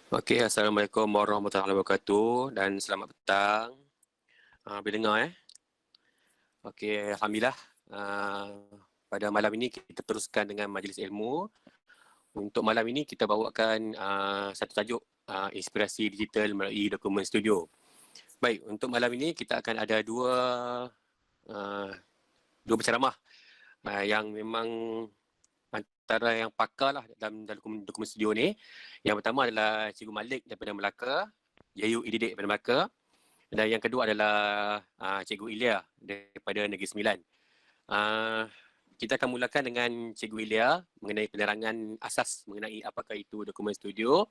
Okey, Assalamualaikum warahmatullahi wabarakatuh dan selamat petang. Boleh dengar Okey, Alhamdulillah. Pada malam ini kita teruskan dengan majlis ilmu. Untuk malam ini kita bawakan satu tajuk inspirasi digital melalui dokumen studio. Baik, untuk malam ini kita akan ada uh, dua penceramah yang memang antara yang pakar lah dalam dokumen studio ni. Yang pertama adalah Cikgu Malik daripada Melaka, Yayu Ididik daripada Melaka. Dan yang kedua adalah Cikgu Ilya daripada Negeri Sembilan. Kita akan mulakan dengan Cikgu Ilya mengenai penerangan asas mengenai apakah itu dokumen studio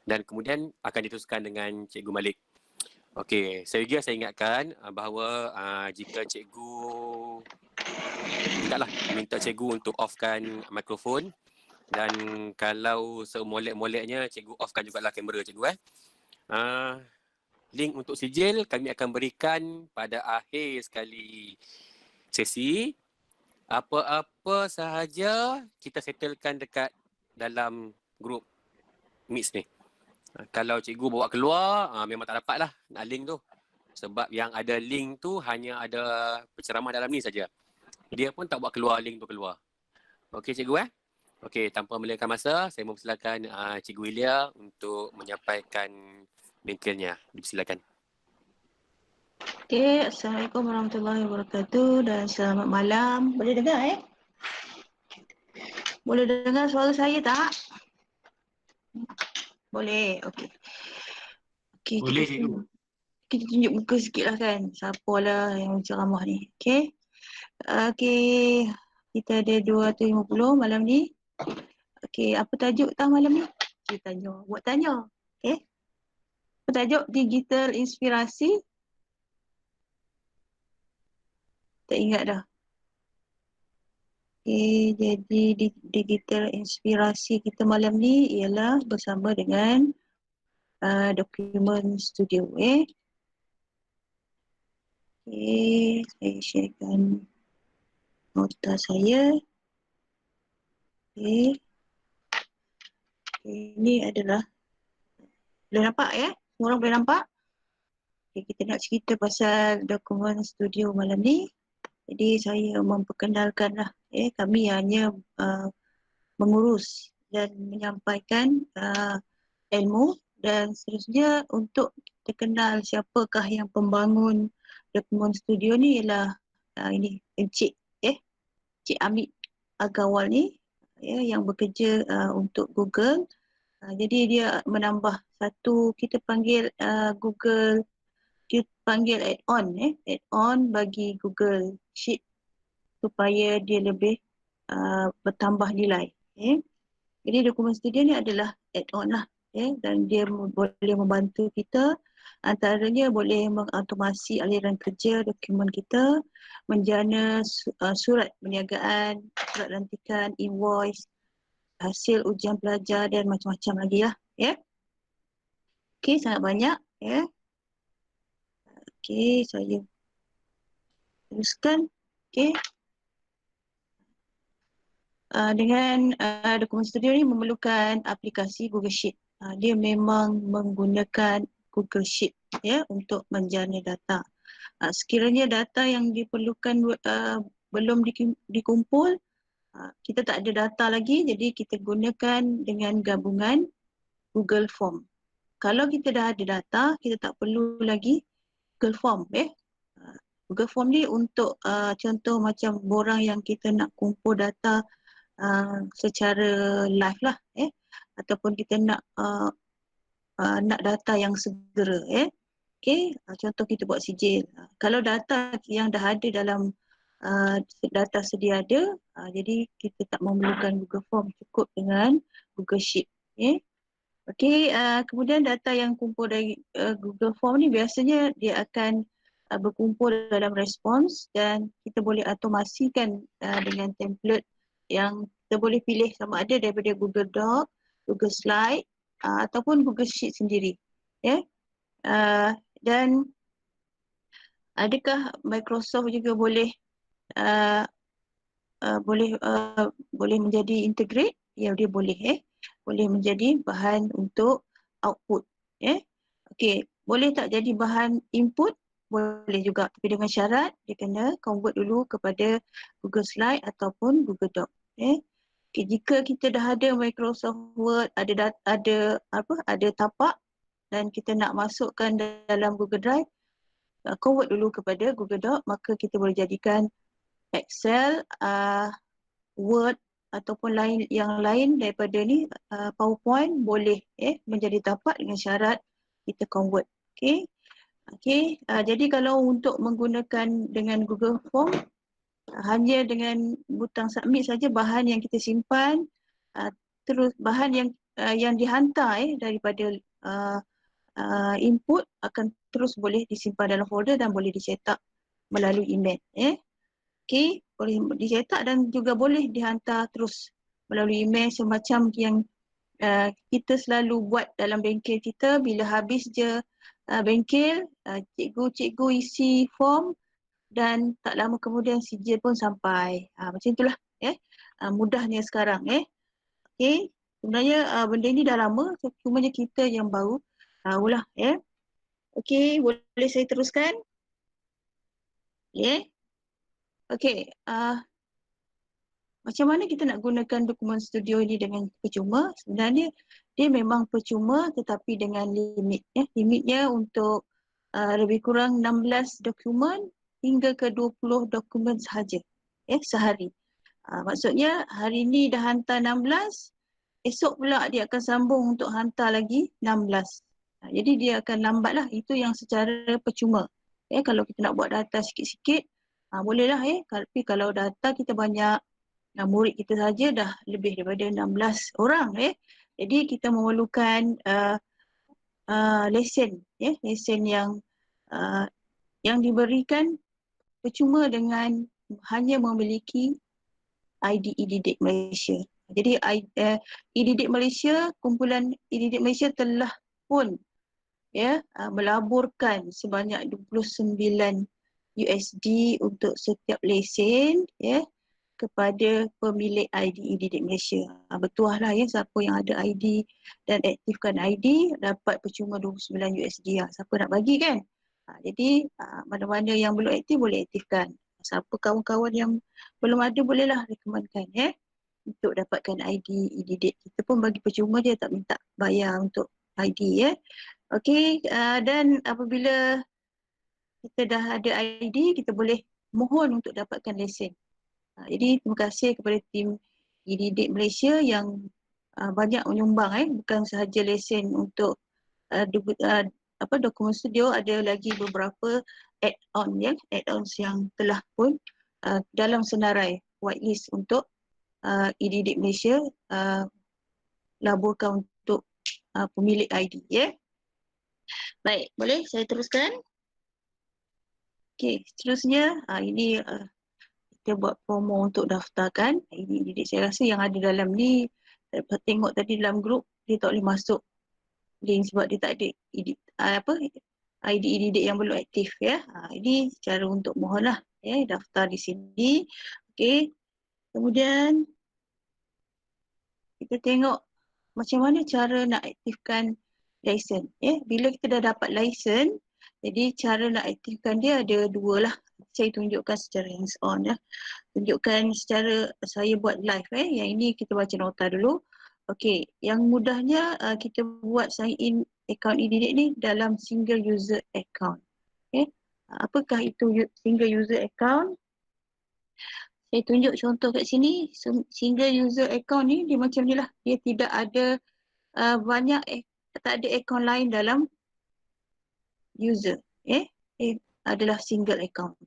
dan kemudian akan diteruskan dengan Cikgu Malik. Okey, saya ingatkan bahawa jika cikgu minta cikgu untuk offkan mikrofon dan kalau semolek-moleknya cikgu offkan jugalah kamera cikgu link untuk sijil kami akan berikan pada akhir sekali sesi. Apa-apa sahaja kita settlekan dekat dalam grup Meet ni. Kalau cikgu bawa keluar, memang tak dapat lah nak link tu. Sebab yang ada link tu hanya ada penceramah dalam ni saja. Dia pun tak buat keluar link tu keluar. Okey cikgu Okey, tanpa melengahkan masa, saya mempersilakan Cikgu Ilya untuk menyampaikan bengkelnya. Dipersilakan. Okay, Assalamualaikum warahmatullahi wabarakatuh dan selamat malam. Boleh dengar Boleh dengar suara saya tak? Boleh, okey. Okey, Boleh cikgu. kita tunjuk muka sikit lah kan. Siapalah yang ceramah ni. Okey. Okey, kita ada 250 malam ni. Okey, apa tajuk tang malam ni? Kita tanya. Okey. Apa tajuk? Digital inspirasi. Tak ingat dah. Okay, jadi digital inspirasi kita malam ni ialah bersama dengan dokumen studio. Okay, saya sharekan nota saya. Okay, ini adalah, boleh nampak Semua orang boleh nampak? Okay, kita nak cerita pasal dokumen studio malam ni. Jadi saya memperkenalkan lah. Kami hanya mengurus dan menyampaikan ilmu dan seterusnya untuk kita kenal siapakah yang pembangun dokumen studio ni ialah ini Encik Amit Agawal ni yang bekerja untuk Google. Jadi dia menambah satu, kita panggil Google, kita panggil add-on bagi Google Sheet supaya dia lebih bertambah nilai. Jadi dokumen studio ni adalah add-on lah. Dan dia boleh membantu kita, antaranya boleh mengautomasi aliran kerja dokumen kita, menjana surat perniagaan, surat lantikan, invoice, hasil ujian pelajar dan macam-macam lagi lah. Okey, sangat banyak. Okey, saya teruskan. Okey. Dengan dokumen studio ni memerlukan aplikasi Google Sheet. Dia memang menggunakan Google Sheet untuk menjana data. Sekiranya data yang diperlukan belum dikumpul, kita tak ada data lagi, jadi kita gunakan dengan gabungan Google Form. Kalau kita dah ada data, kita tak perlu lagi Google Form. Google Form ni untuk contoh macam borang yang kita nak kumpul data secara live lah, ataupun kita nak data yang segera, contoh kita buat sijil. Kalau data yang dah ada dalam data sedia ada, jadi kita tak memerlukan Google Form, cukup dengan Google Sheet. Kemudian data yang kumpul dari Google Form ni biasanya dia akan berkumpul dalam respons dan kita boleh automasikan dengan template yang kita boleh pilih sama ada daripada Google Doc, Google Slide ataupun Google Sheet sendiri. Dan adakah Microsoft juga boleh boleh menjadi integrate? Ya, dia boleh boleh menjadi bahan untuk output. Okey, boleh tak jadi bahan input? Boleh juga, tapi dengan syarat dia kena convert dulu kepada Google Slide ataupun Google Doc. Okay, jika kita dah ada Microsoft Word, ada tapak dan kita nak masukkan dalam Google Drive, convert dulu kepada Google Doc, maka kita boleh jadikan Excel, Word ataupun yang lain daripada ni, PowerPoint boleh menjadi tapak dengan syarat kita convert. Okey, jadi kalau untuk menggunakan dengan Google Form, hanya dengan butang submit saja bahan yang kita simpan, terus bahan yang dihantar daripada input akan terus boleh disimpan dalam folder dan boleh dicetak melalui email. Okey, boleh dicetak dan juga boleh dihantar terus melalui email semacam yang kita selalu buat dalam bengkel kita. Bila habis je bengkel, cikgu isi form dan tak lama kemudian sijil pun sampai. Macam itulah mudahnya sekarang. Okey, sebenarnya benda ni dah lama, cumanya kita yang baru tahulah. Okey, boleh saya teruskan? Okey, macam mana kita nak gunakan dokumen studio ini dengan percuma? Sebenarnya dia memang percuma tetapi dengan limit. Limitnya untuk lebih kurang 16 dokumen hingga ke 20 dokumen sahaja sehari. Maksudnya hari ni dah hantar 16, esok pula dia akan sambung untuk hantar lagi 16. Jadi dia akan lambatlah. Itu yang secara percuma. Kalau kita nak buat data sikit-sikit, bolehlah. Tapi kalau data kita banyak, murid kita saja dah lebih daripada 16 orang. Jadi kita memerlukan lesen. Lesen yang diberikan percuma dengan hanya memiliki ID e-didik Malaysia. Jadi e-didik Malaysia, kumpulan e-didik Malaysia telah pun melaburkan sebanyak 29 USD untuk setiap lesen kepada pemilik ID e-didik Malaysia. Betul lah siapa yang ada ID dan aktifkan ID dapat percuma 29 USD. Siapa nak bagi kan? Jadi mana-mana yang belum aktif boleh aktifkan. Siapa kawan-kawan yang belum ada bolehlah rekomenkan untuk dapatkan ID e-didik. Kita pun bagi percuma je, tak minta bayar untuk ID. Okey, dan apabila kita dah ada ID, kita boleh mohon untuk dapatkan lesen. Jadi terima kasih kepada tim e-didik Malaysia yang banyak menyumbang bukan sahaja lesen untuk dokumen studio, ada lagi beberapa add-ons yang telah pun dalam senarai whitelist untuk e-didik Malaysia laburkan untuk pemilik ID. Baik, boleh saya teruskan? Okey, seterusnya ini kita buat promo untuk daftarkan ID e-didik. Saya rasa yang ada dalam ni, tengok tadi dalam grup, dia tak boleh masuk link sebab dia tak ada ID e-didik yang belum aktif. Ini cara untuk mohonlah daftar di sini. Okey, kemudian kita tengok macam mana cara nak aktifkan lesen. Bila kita dah dapat lesen, jadi cara nak aktifkan dia ada dua lah. Saya tunjukkan secara hands on. Tunjukkan secara saya buat live. Yang ini kita baca nota dulu. Okey, yang mudahnya kita buat sign in akaun e-didik ni dalam single user account. Apakah itu single user account? Saya tunjuk contoh kat sini. Single user account ni dia macam ni lah. Dia tidak ada tak ada akaun lain dalam user. Adalah single account.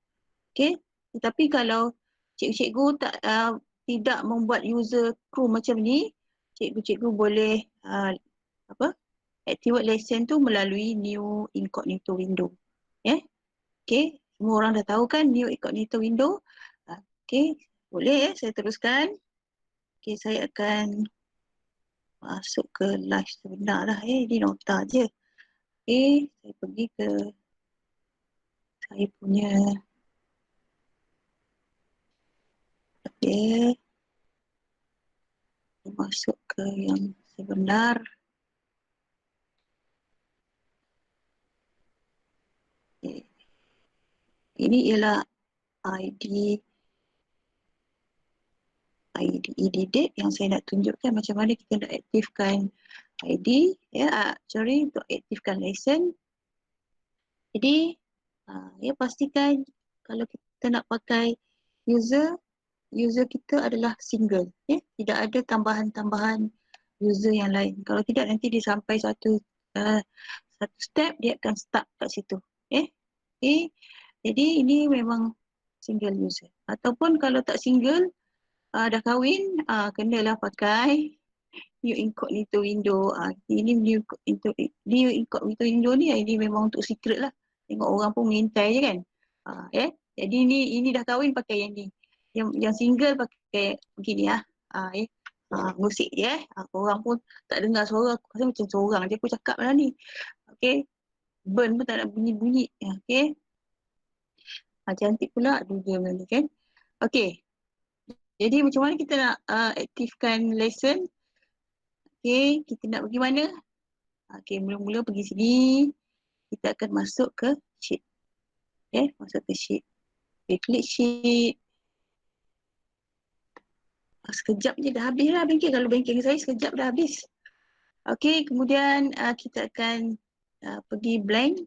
Okey, tetapi kalau cikgu-cikgu tidak membuat user crew macam ni, cikgu-cikgu boleh activate lesen tu melalui new incognito window. Okey, semua orang dah tahu kan new incognito window. Okey, boleh saya teruskan. Okey, saya akan masuk ke live sebenar lah. Ini nota je. Okey, saya pergi ke saya punya. Okey, masuk ke yang sebenar. Okay. Ini ialah ID date yang saya nak tunjukkan macam mana kita nak aktifkan ID, untuk aktifkan lesen. Jadi pastikan kalau kita nak pakai user kita adalah single, tidak ada tambahan-tambahan user yang lain. Kalau tidak nanti dia sampai satu step dia akan stuck kat situ. Okay. Jadi ini memang single user. Ataupun kalau tak single, dah kahwin, kenalah pakai new incognito window. Ini new incognito window ni, ini memang untuk secret lah. Tengok orang pun mengintai je kan. Jadi ini dah kahwin pakai yang ni. Yang single pakai begini ngusik je orang pun tak dengar suara aku, rasa macam seorang je aku cakap lah ni. Okay. Burn pun tak nak bunyi-bunyi. Okay. Cantik pula Google ni kan. Okay. Jadi macam mana kita nak aktifkan lesen? Okay, kita nak pergi mana? Okay, mula-mula pergi sini. Kita akan masuk ke sheet. Okay, masuk ke sheet. Okay, klik sheet. Sekejap je dah habis lah banking. Kalau banking saya sekejap dah habis. Okay, kemudian kita akan pergi blank.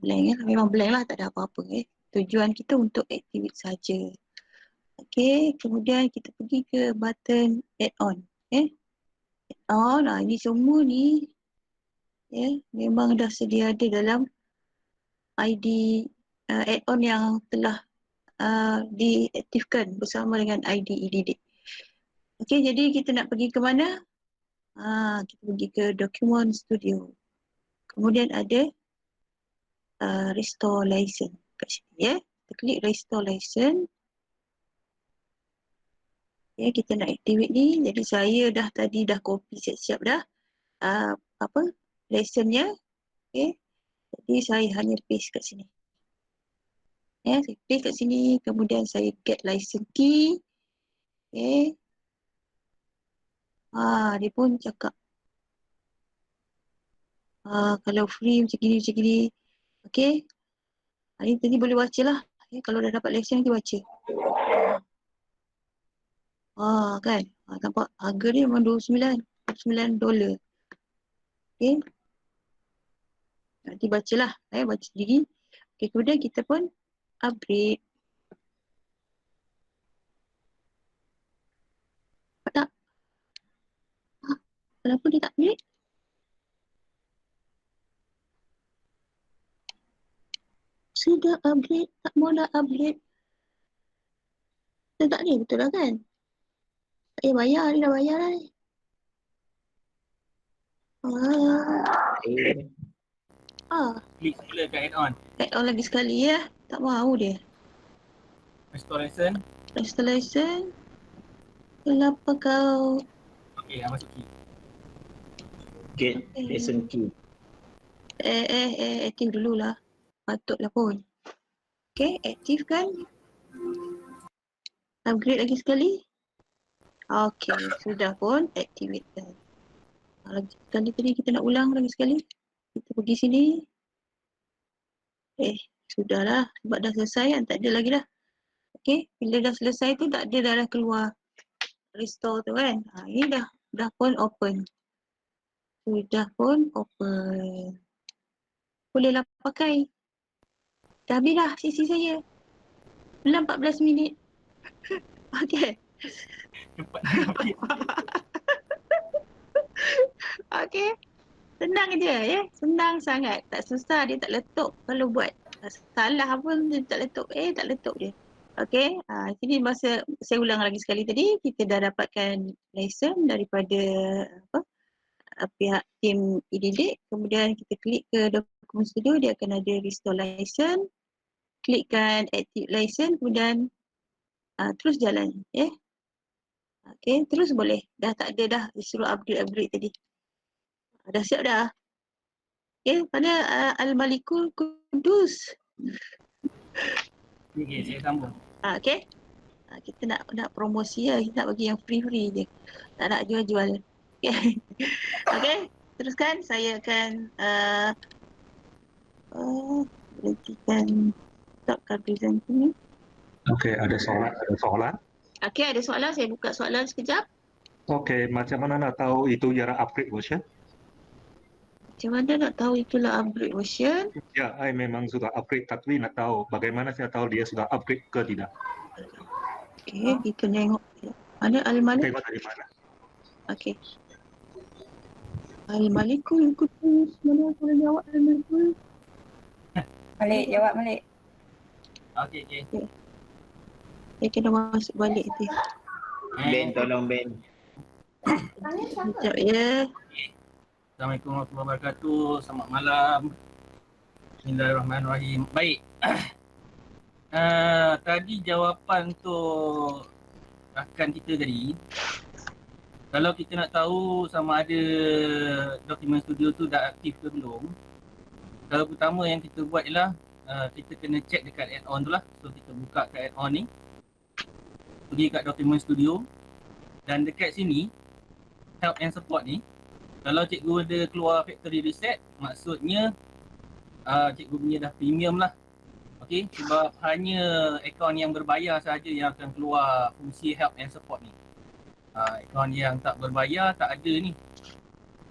Blank memang blank lah, tak ada apa-apa. Tujuan kita untuk activate saja. Okay, kemudian kita pergi ke button add-on. Add-on, ini semua ni memang dah sedia ada dalam ID add-on yang telah diaktifkan bersama dengan ID EDD. Okay, jadi kita nak pergi ke mana? Kita pergi ke Document Studio. Kemudian ada Restore License kat sini. Kita klik Restore License. Kita nak activate ni. Jadi saya tadi dah copy siap-siap dah license-nya. Okay. Jadi saya hanya paste kat sini. Saya paste kat sini. Kemudian saya get license key. Okay. Dia pun cakap kalau free macam gini. Okay. Ini tadi boleh baca lah. Kalau dah dapat license nanti baca. Kan. Nampak harga dia memang $29. Okay. Nanti bacalah. Baca sendiri. Okay, kemudian kita pun upgrade. Tak. Kenapa dia tak upgrade? Sudah upgrade. Tak mau nak upgrade. Kita tak ni, betul lah kan? Bayar. Dia dah bayar lah ni. Klik semula kat add-on. Add-on lagi sekali ya. Tak mahu dia. Restore license. Restore license. Kenapa kau? Okey, dah masuk key. Get license key. Aktif dululah. Patutlah pun. Okay, aktifkan. Upgrade lagi sekali. Okay, sudah pun activate. Lagi sekali tadi kita nak ulang lagi sekali. Kita pergi sini. Sudahlah. Sebab dah selesai kan. Tak ada lagi dah. Okay. Bila dah selesai tu tak ada dah keluar restore tu kan. Ini dah pun open. Sudah pun open. Bolehlah pakai. Dah habis dah sesi saya. Belum 14 minit. Okay. Cepat. Okay. Senang je ya. Senang sangat. Tak susah, dia tak letup kalau buat. Salah pun dia tak letup. Tak letup dia. Okay. Sini masa saya ulang lagi sekali tadi, kita dah dapatkan license daripada pihak tim EDD. Kemudian kita klik ke Document Studio, dia akan ada restore license. Klikkan active license, kemudian terus jalan. Okay, terus boleh. Dah tak ada dah disuruh upgrade tadi. Dah siap dah. Okay, pada Al-Malikul Kudus. Okey, saya sambung. Okay. Kita nak promosi lah. Kita nak bagi yang free je. Tak nak jual-jual. Okay. Okay. teruskan. Saya akan berhentikan stopkan presenter ni. Okey, ada soalan? Okey, ada soalan. Saya buka soalan sekejap. Okey, macam mana nak tahu itu ialah upgrade version? Macam mana nak tahu itulah upgrade version? Ya, I memang sudah upgrade, tapi nak tahu bagaimana saya tahu dia sudah upgrade ke tidak. Okey, kita tengok. Mana Al-Malik? Tengok dari mana. Okey. Al-Malikul Qudus. Mana aku boleh jawab Al-Malikul? Malik, jawab Malik. Okey. Saya kena masuk balik tu. Ben, tolong Ben. Sekejap ya. Assalamualaikum warahmatullahi wabarakatuh. Selamat malam. Bismillahirrahmanirrahim. Baik. Tadi jawapan untuk rakan kita tadi, kalau kita nak tahu sama ada dokumen studio tu dah aktif ke belum, kalau pertama yang kita buat ialah kita kena check dekat add-on tu lah. So kita buka kat add-on ni, pergi kat dokumen studio, dan dekat sini help and support ni, kalau cikgu ada keluar factory reset, maksudnya cikgu punya dah premium lah. Okey, sebab hanya akaun yang berbayar sahaja yang akan keluar fungsi help and support ni. Akaun yang tak berbayar tak ada ni.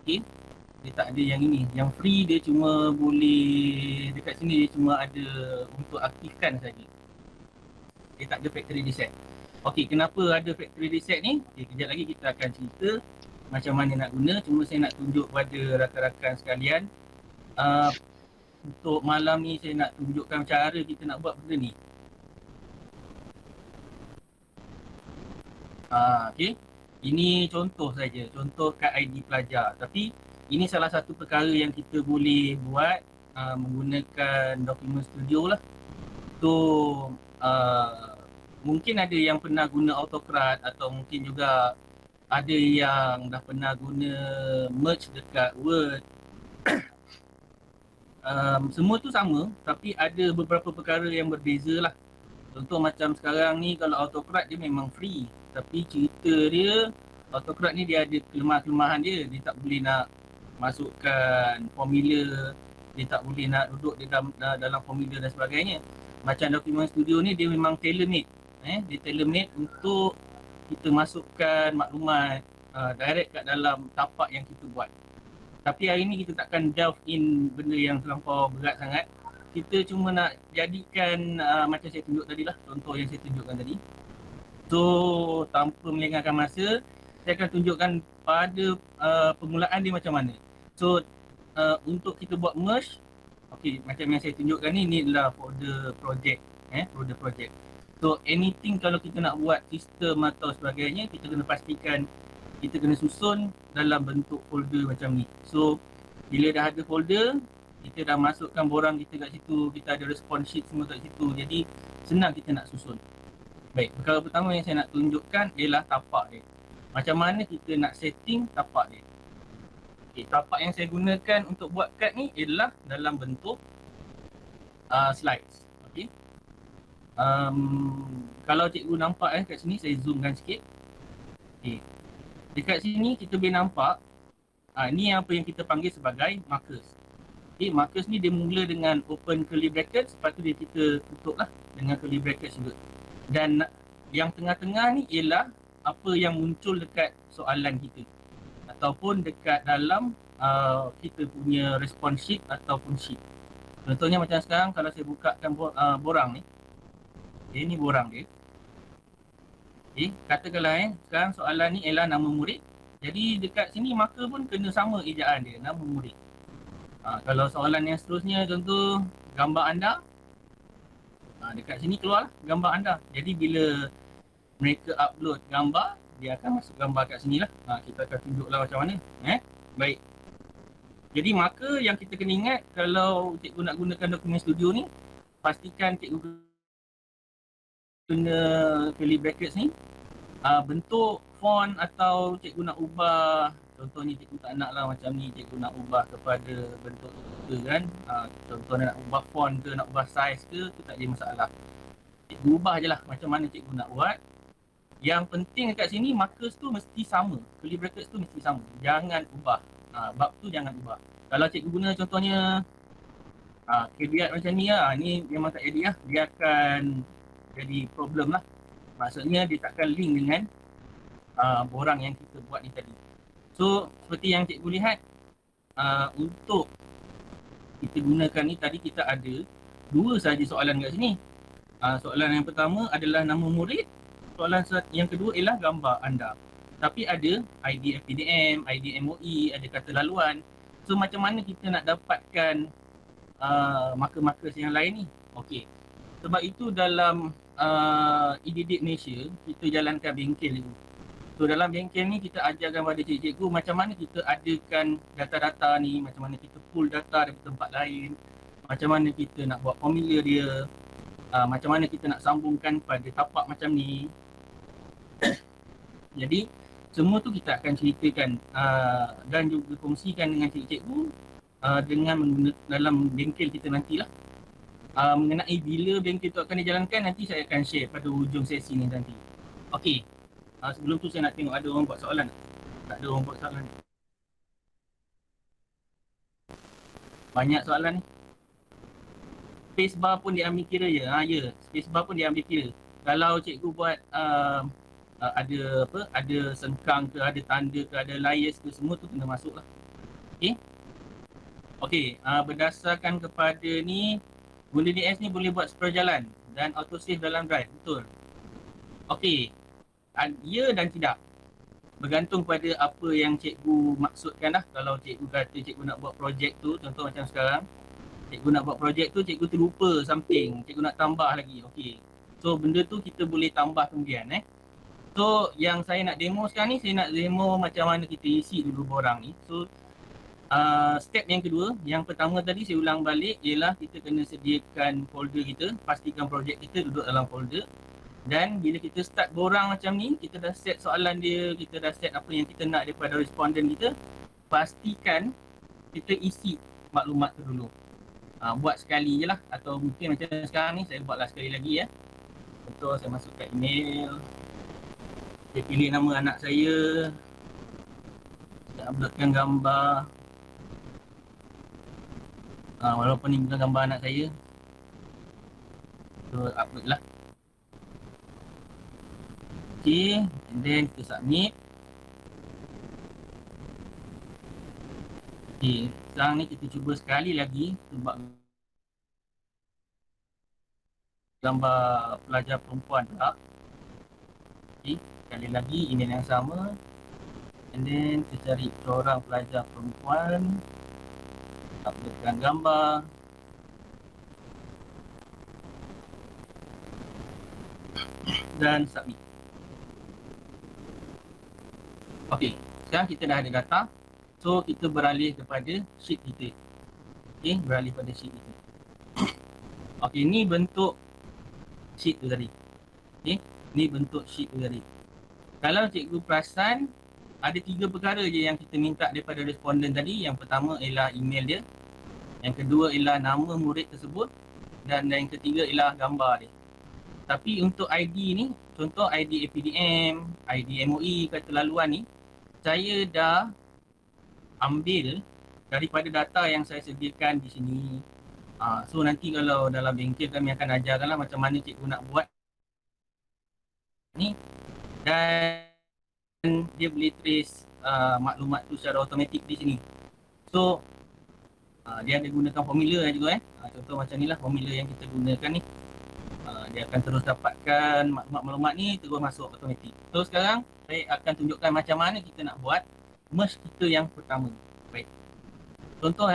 Okey, dia tak ada yang ini. Yang free dia cuma boleh, dekat sini dia cuma ada untuk aktifkan saja. Dia tak ada factory reset. Okey, kenapa ada factory reset ni? Okey, kejap lagi kita akan cerita macam mana nak guna. Cuma saya nak tunjuk pada rakan-rakan sekalian. Untuk malam ni saya nak tunjukkan cara kita nak buat benda ni. Okey. Ini contoh saja, contoh kad ID pelajar. Tapi ini salah satu perkara yang kita boleh buat menggunakan dokumen studio lah. So mungkin ada yang pernah guna AutoCAD atau mungkin juga ada yang dah pernah guna merge dekat Word. Semua tu sama, tapi ada beberapa perkara yang berbeza lah. Contoh macam sekarang ni, kalau AutoCAD dia memang free, tapi cerita dia, AutoCAD ni dia ada kelemahan-kelemahan dia. Dia tak boleh nak masukkan formula, dia tak boleh nak duduk di dalam formula dan sebagainya. Macam dokumen studio ni dia memang tailor-made. Dia tailor-made untuk kita masukkan maklumat direct kat dalam tapak yang kita buat. Tapi hari ni kita takkan delve in benda yang terlampau berat sangat. Kita cuma nak jadikan macam saya tunjuk tadi lah, contoh yang saya tunjukkan tadi. So tanpa melengahkan masa, saya akan tunjukkan pada permulaan dia macam mana. So untuk kita buat merge, okey, macam yang saya tunjukkan ni adalah folder project, folder project. So anything kalau kita nak buat sistem atau sebagainya, kita kena pastikan kita kena susun dalam bentuk folder macam ni. So bila dah ada folder, kita dah masukkan borang kita kat situ, kita ada response sheet semua kat situ. Jadi senang kita nak susun. Baik, perkara pertama yang saya nak tunjukkan ialah tapak dia. Macam mana kita nak setting tapak dia. Okay, tapak yang saya gunakan untuk buat kad ni ialah dalam bentuk slides. Okay. Kalau cikgu nampak kat sini, saya zoomkan sikit. Okay. Dekat sini kita boleh nampak ni apa yang kita panggil sebagai markers. Okay, markers ni dia mula dengan open curly bracket, lepas tu dia kita tutup lah dengan curly bracket juga. Dan yang tengah-tengah ni ialah apa yang muncul dekat soalan kita ataupun dekat dalam kita punya response sheet ataupun sheet. Contohnya macam sekarang kalau saya bukakan borang ni. Okay, ni borang dia. Okay, katakanlah sekarang soalan ni ialah nama murid. Jadi dekat sini marker pun kena sama ejaan dia, nama murid. Kalau soalan yang seterusnya contoh gambar anda, dekat sini keluar gambar anda. Jadi bila mereka upload gambar, dia akan masuk gambar kat sini lah. Kita akan tunjuklah macam mana. Baik. Jadi marker yang kita kena ingat kalau cikgu nak gunakan dokumen studio ni, pastikan cikgu guna curly brackets ni, bentuk font atau cikgu nak ubah, contohnya cikgu tak nak lah macam ni, cikgu nak ubah kepada bentuk tu kan, contohnya nak ubah font ke, nak ubah size ke, tu tak ada masalah. Cikgu ubah je lah macam mana cikgu nak buat. Yang penting dekat sini markers tu mesti sama, curly brackets tu mesti sama, jangan ubah. bab tu jangan ubah. Kalau cikgu guna contohnya caveat macam ni lah, ni memang tak jadi lah, dia akan jadi problem lah. Maksudnya dia takkan link dengan borang yang kita buat ni tadi. So seperti yang cikgu lihat, untuk kita gunakan ni tadi kita ada 2 sahaja soalan kat sini. Soalan yang pertama adalah nama murid, soalan yang kedua ialah gambar anda. Tapi ada ID FPDM, ID MOE, ada kata laluan. So macam mana kita nak dapatkan marker-markers yang lain ni? Okey. Sebab itu dalam IDD Malaysia, kita jalankan bengkel dulu. So dalam bengkel ni kita ajarkan pada cikgu macam mana kita adakan data-data ni, macam mana kita pull data dari tempat lain, macam mana kita nak buat formula dia, macam mana kita nak sambungkan pada tapak macam ni. Jadi semua tu kita akan ceritakan dan juga kongsikan dengan cikgu dengan dalam bengkel kita nantilah. Mengenai bila bengkel tu akan dijalankan, nanti saya akan share pada hujung sesi ni nanti. Okey. Sebelum tu saya nak tengok ada orang buat soalan. Tak ada orang buat soalan. Banyak soalan ni. Spacebar pun diambil kira je. Ya, spacebar pun diambil kira. Kalau cikgu buat ada sengkang ke, ada tanda ke, ada layers ke, semua tu kena masuk lah. Okey. Okey, berdasarkan kepada ni, Bunda DS ni boleh buat scroll jalan dan auto save dalam drive. Betul. Okey. Ya dan tidak. Bergantung pada apa yang cikgu maksudkan lah. Kalau cikgu kata cikgu nak buat projek tu, contoh macam sekarang, cikgu nak buat projek tu, cikgu terlupa something, cikgu nak tambah lagi. Okey. So benda tu kita boleh tambah kemudian So yang saya nak demo sekarang ni, saya nak demo macam mana kita isi dulu borang ni. So step yang kedua, yang pertama tadi saya ulang balik, ialah kita kena sediakan folder kita, pastikan projek kita duduk dalam folder. Dan bila kita start borang macam ni, kita dah set soalan dia, kita dah set apa yang kita nak daripada responden kita, pastikan kita isi maklumat tu dulu. Buat sekali je lah, atau mungkin macam sekarang ni saya buatlah sekali lagi Contoh saya masuk kat email, saya pilih nama anak saya, saya uploadkan gambar, walaupun ni bukan gambar anak saya, so upload lah. Okay, and then kita submit. Okay, sekarang ni kita cuba sekali lagi sebab gambar pelajar perempuan pula. Okay, sekali lagi email yang sama. And then kita cari seorang pelajar perempuan, uploadkan gambar. Dan submit. Okey, sekarang kita dah ada data. So kita beralih kepada sheet kita. Okey, beralih pada sheet kita. Okey, ni bentuk sheet tu tadi. Okey, ni bentuk sheet tu tadi. Kalau cikgu perasan, ada 3 perkara je yang kita minta daripada responden tadi. Yang pertama ialah email dia. Yang kedua ialah nama murid tersebut. Dan yang ketiga ialah gambar dia. Tapi untuk ID ni, contoh ID APDM, ID MOE, kata laluan ni, saya dah ambil daripada data yang saya sediakan di sini. So nanti kalau dalam bengkel kami akan ajarkanlah macam mana cikgu nak buat ni. Dan dia boleh trace maklumat tu secara automatik di sini. So dia ada gunakan formula juga contoh macam ni lah formula yang kita gunakan ni. Dia akan terus dapatkan maklumat ni terus masuk automatik. So sekarang saya akan tunjukkan macam mana kita nak buat merge kita yang pertama. Baik. Contoh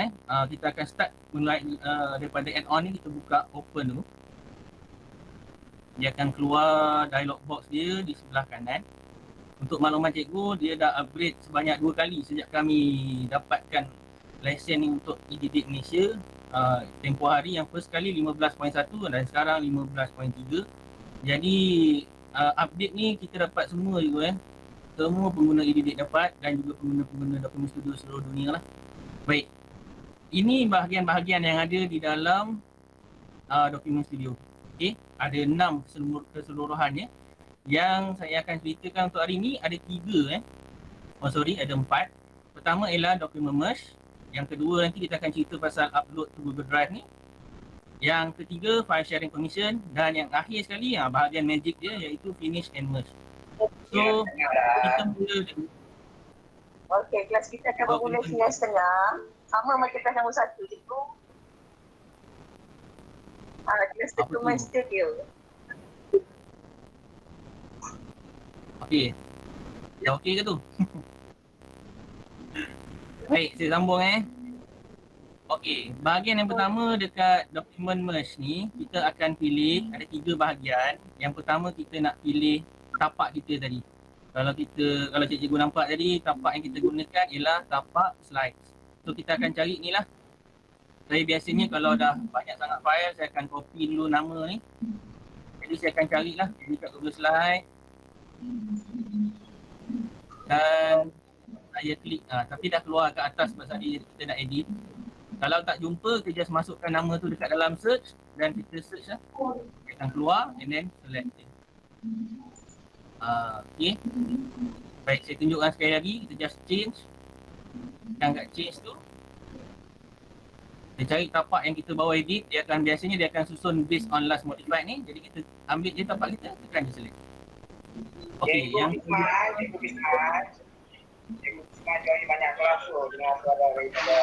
kita akan start mulai daripada add-on ni, kita buka open dulu. Dia akan keluar dialog box dia di sebelah kanan. Untuk makluman cikgu, dia dah upgrade sebanyak 2 kali sejak kami dapatkan lesen ni untuk IDD Malaysia. Tempoh hari yang first kali 15.1 dan sekarang 15.3. Jadi update ni kita dapat semua juga semua pengguna IDD dapat dan juga pengguna-pengguna Document Studio seluruh dunia lah. Baik. Ini bahagian-bahagian yang ada di dalam Document Studio. Okey, ada 6 keseluruhannya. Yang saya akan ceritakan untuk hari ini ada 3 ada 4. pertama ialah document merge. Yang kedua nanti kita akan cerita pasal upload to Google Drive ni. Yang ketiga file sharing permission, dan yang akhir sekali bahagian magic dia iaitu finish and merge. So kita mula dulu. Okey, kelas kita akan bermula 9.30. Sama macam kelas nombor 1 cikgu. Kelas dokumen studio. Okey. Dah okey ke tu? Baik, saya sambung Okey, bahagian yang pertama dekat document merge ni, kita akan pilih ada 3 bahagian. Yang pertama kita nak pilih tapak kita tadi. Kalau cikgu nampak tadi, tapak yang kita gunakan ialah tapak slides. So kita akan cari ni lah. Saya biasanya kalau dah banyak sangat file, saya akan copy dulu nama ni. Jadi saya akan carilah dekat Google Slide. Dan saya klik, tapi dah keluar ke atas sebab tadi kita nak edit. Kalau tak jumpa, kita just masukkan nama tu dekat dalam search dan kita search lah. Dia akan keluar and then select. Okay. Baik, saya tunjukkan sekali lagi. Kita just change. Dan kat change tu, dia cari tapak yang kita bawa edit. Biasanya dia akan susun based on last modified ni. Jadi kita ambil je tapak kita, tekan je select. Okay, yang Cikgu Bisman join banyak kelas tu dengan suara daripada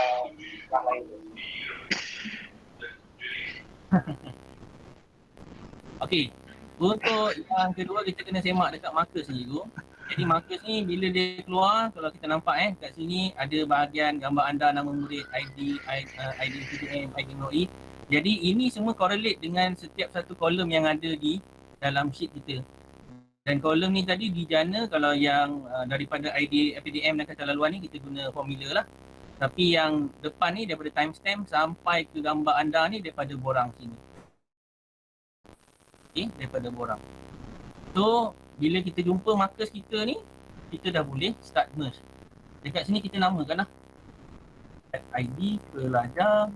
kelas lain tu. Okey, untuk yang kedua kita kena semak dekat markers ni cikgu. Jadi markers ni bila dia keluar, kalau kita nampak kat sini ada bahagian gambar anda, nama murid, ID PDM, ID NOI. Jadi ini semua correlate dengan setiap satu kolom yang ada di dalam sheet kita. Dan kolom ni tadi dijana kalau yang daripada ID PDM dan kata laluan ni kita guna formula lah. Tapi yang depan ni daripada timestamp sampai ke gambar anda ni daripada borang sini. Okay, daripada borang. So, bila kita jumpa markers kita ni, kita dah boleh start merge. Dekat sini kita namakan lah. ID, pelajar.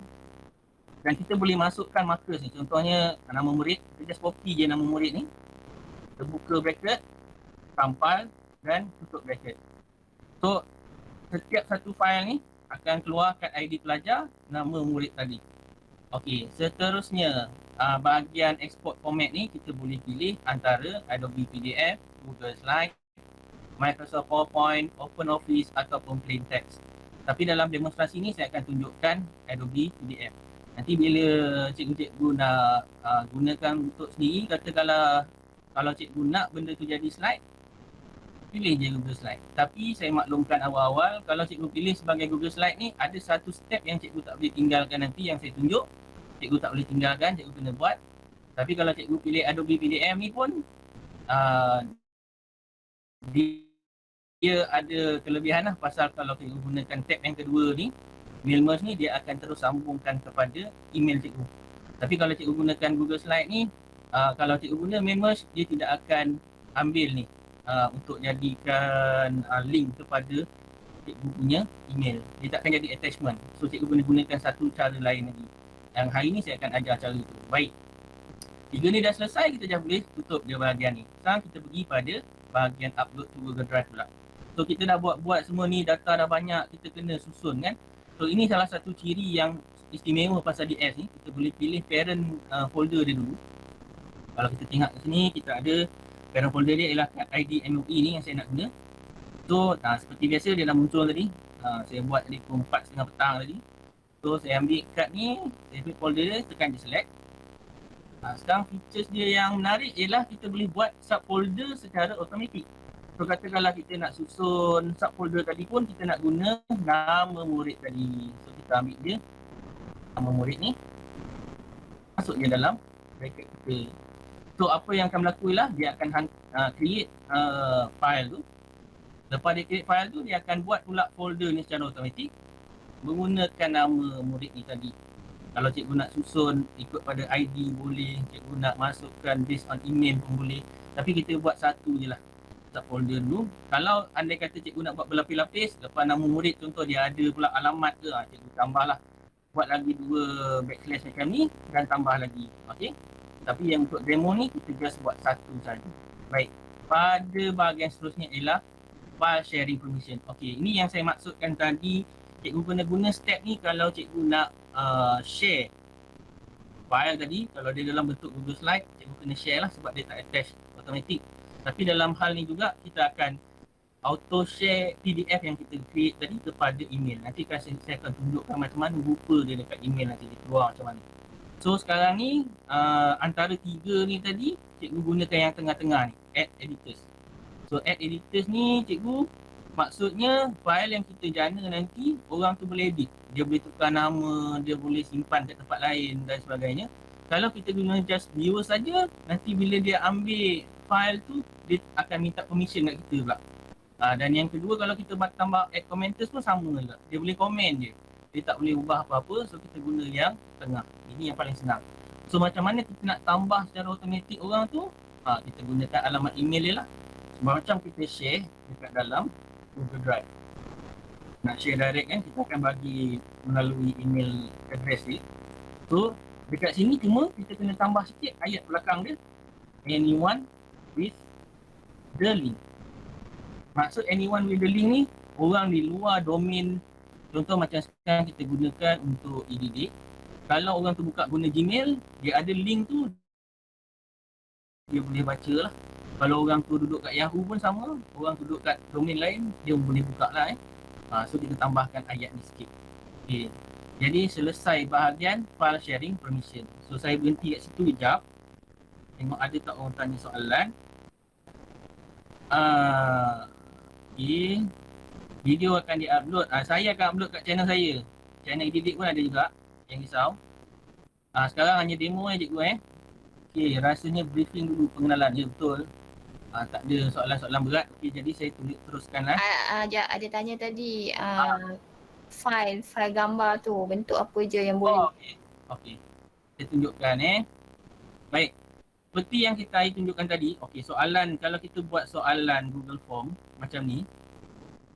Dan kita boleh masukkan markers ni. Contohnya nama murid, kita just copy je nama murid ni. Kita buka bracket, compile dan tutup bracket. So, setiap satu file ni akan keluarkan ID pelajar, nama murid tadi. Okey, seterusnya bahagian export format ni kita boleh pilih antara Adobe PDF, Google Slide, Microsoft PowerPoint, OpenOffice ataupun plain text. Tapi dalam demonstrasi ni saya akan tunjukkan Adobe PDF. Nanti bila cikgu-cikgu nak gunakan untuk sendiri, katakanlah kalau cikgu nak benda tu jadi slide, pilih je Google Slide. Tapi saya maklumkan awal-awal, kalau cikgu pilih sebagai Google Slide ni, ada satu step yang cikgu tak boleh tinggalkan nanti yang saya tunjuk. Cikgu tak boleh tinggalkan, cikgu kena buat. Tapi kalau cikgu pilih Adobe PDF ni pun, dia ada kelebihan lah pasal kalau cikgu gunakan tab yang kedua ni, mail merge ni, dia akan terus sambungkan kepada email cikgu. Tapi kalau cikgu gunakan Google Slide ni, kalau cikgu guna mail merge, dia tidak akan ambil ni untuk jadikan link kepada cikgu punya email. Dia tak akan jadi attachment. So cikgu kena gunakan satu cara lain lagi. Yang hari ni saya akan ajar cara tu. Baik. 3 ni dah selesai, kita dah boleh tutup je bahagian ni. Sekarang kita pergi pada bahagian upload to Google Drive pula. So kita dah buat semua ni, data dah banyak, kita kena susun kan. So ini salah satu ciri yang istimewa pasal DS ni. Kita boleh pilih parent folder dia dulu. Kalau kita tengok ke sini, kita ada parent folder dia ialah ID NOE ni yang saya nak guna. So seperti biasa dia dah muncul tadi. Saya buat tadi pukul 4.30 petang tadi. So saya ambil kad ni, saya pilih folder dia, tekan je select. Sekarang features dia yang menarik ialah kita boleh buat subfolder secara automatik. So katakanlah kita nak susun subfolder tadi pun kita nak guna nama murid tadi. So kita ambil je nama murid ni, masuk je dalam bracket kita. So apa yang akan berlaku ialah dia akan create file tu. Lepas dia create file tu, dia akan buat pula folder ni secara automatik menggunakan nama murid ni tadi. Kalau cikgu nak susun ikut pada ID boleh, cikgu nak masukkan based on email pun boleh. Tapi kita buat satu je lah, subfolder dulu. Kalau andai kata cikgu nak buat berlapis-lapis, lepas nama murid contoh dia ada pula alamat ke, cikgu tambahlah. Buat lagi 2 backslash macam ni dan tambah lagi. Okey. Tapi yang untuk demo ni kita just buat satu saja. Baik. Pada bahagian seterusnya ialah file sharing permission. Okey, ini yang saya maksudkan tadi. Cikgu kena guna step ni kalau cikgu nak share file tadi. Kalau dia dalam bentuk Google Slide, cikgu kena share lah sebab dia tak attach automatic. Tapi dalam hal ni juga kita akan auto share PDF yang kita create tadi kepada email. Nanti saya akan tunjukkan macam mana rupa dia dekat email nanti dia keluar macam mana. So sekarang ni antara tiga ni tadi cikgu gunakan yang tengah-tengah ni, add editors. So add editors ni cikgu maksudnya file yang kita jana nanti orang tu boleh edit. Dia boleh tukar nama, dia boleh simpan kat tempat lain dan sebagainya. Kalau kita guna just viewer saja, nanti bila dia ambil file tu dia akan minta permission kat kita pula. Dan yang kedua, kalau kita tambah add commenters pun sama juga. Dia boleh komen je. Dia tak boleh ubah apa-apa. So kita guna yang tengah. Ini yang paling senang. So macam mana kita nak tambah secara automatik orang tu? Kita gunakan alamat email dia lah. Macam kita share dekat dalam Google Drive. Nak share direct kan, kita akan bagi melalui email address dia. So dekat sini cuma kita kena tambah sikit ayat belakang dia. Anyone with the link. Maksud anyone with the link ni, orang di luar domain. Contoh macam sekarang kita gunakan untuk e-didik. Kalau orang tu buka guna Gmail, dia ada link tu, dia boleh baca lah. Kalau orang tu duduk kat Yahoo pun sama, orang tu duduk kat domain lain, dia boleh buka lah So kita tambahkan ayat ni sikit. Okay. Jadi selesai bahagian file sharing permission. So saya berhenti kat situ sekejap. Tengok ada tak orang tanya soalan. Okay. Video akan di-upload. Saya akan upload kat channel saya. Channel e-didik pun ada juga. Jangan risau. Sekarang hanya demo cikgu Okay, rasanya briefing dulu pengenalan. Ya betul. Tak ada soalan-soalan berat. Okay, jadi saya teruskanlah. Ada tanya tadi file gambar tu bentuk apa je yang boleh. Okay. Saya tunjukkan Baik. Seperti yang kita tunjukkan tadi. Okay, soalan kalau kita buat soalan Google Form macam ni.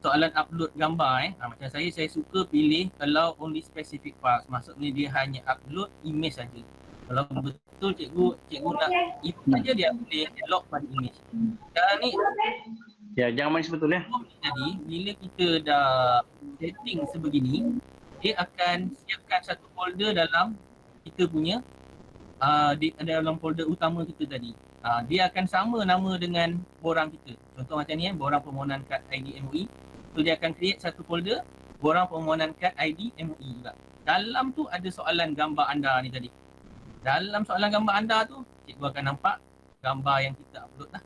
Soalan upload gambar macam saya suka pilih kalau only specific files. Maksudnya dia hanya upload image saja. Kalau betul cikgu nak itu saja dia boleh lock pada image. Sekarang ni jangan main sebetul Jadi bila kita dah setting sebegini, dia akan siapkan satu folder dalam kita punya dalam folder utama kita tadi. Dia akan sama nama dengan borang kita. Contoh macam ni borang permohonan kad ID MOE. So dia akan create satu folder borang permohonan kad ID MOE juga. Dalam tu ada soalan gambar anda ni tadi. Dalam soalan gambar anda tu, cikgu akan nampak gambar yang kita upload lah.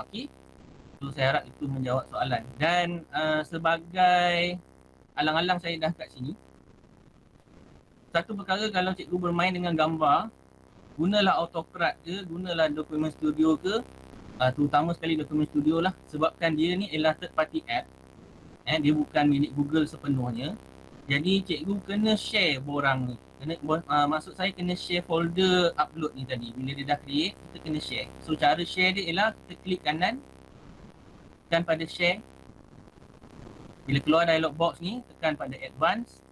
Okey. So saya harap itu menjawab soalan. Dan sebagai alang-alang saya dah kat sini. Satu perkara kalau cikgu bermain dengan gambar, gunalah AutoCAD ke, gunalah Document Studio ke, terutama sekali Document Studio lah. Sebabkan dia ni ialah third party app. Dia bukan milik Google sepenuhnya. Jadi cikgu kena share borang ni. Maksud saya kena share folder upload ni tadi. Bila dia dah create, kita kena share. So cara share dia ialah kita klik kanan, tekan pada share. Bila keluar dialog box ni, tekan pada advance.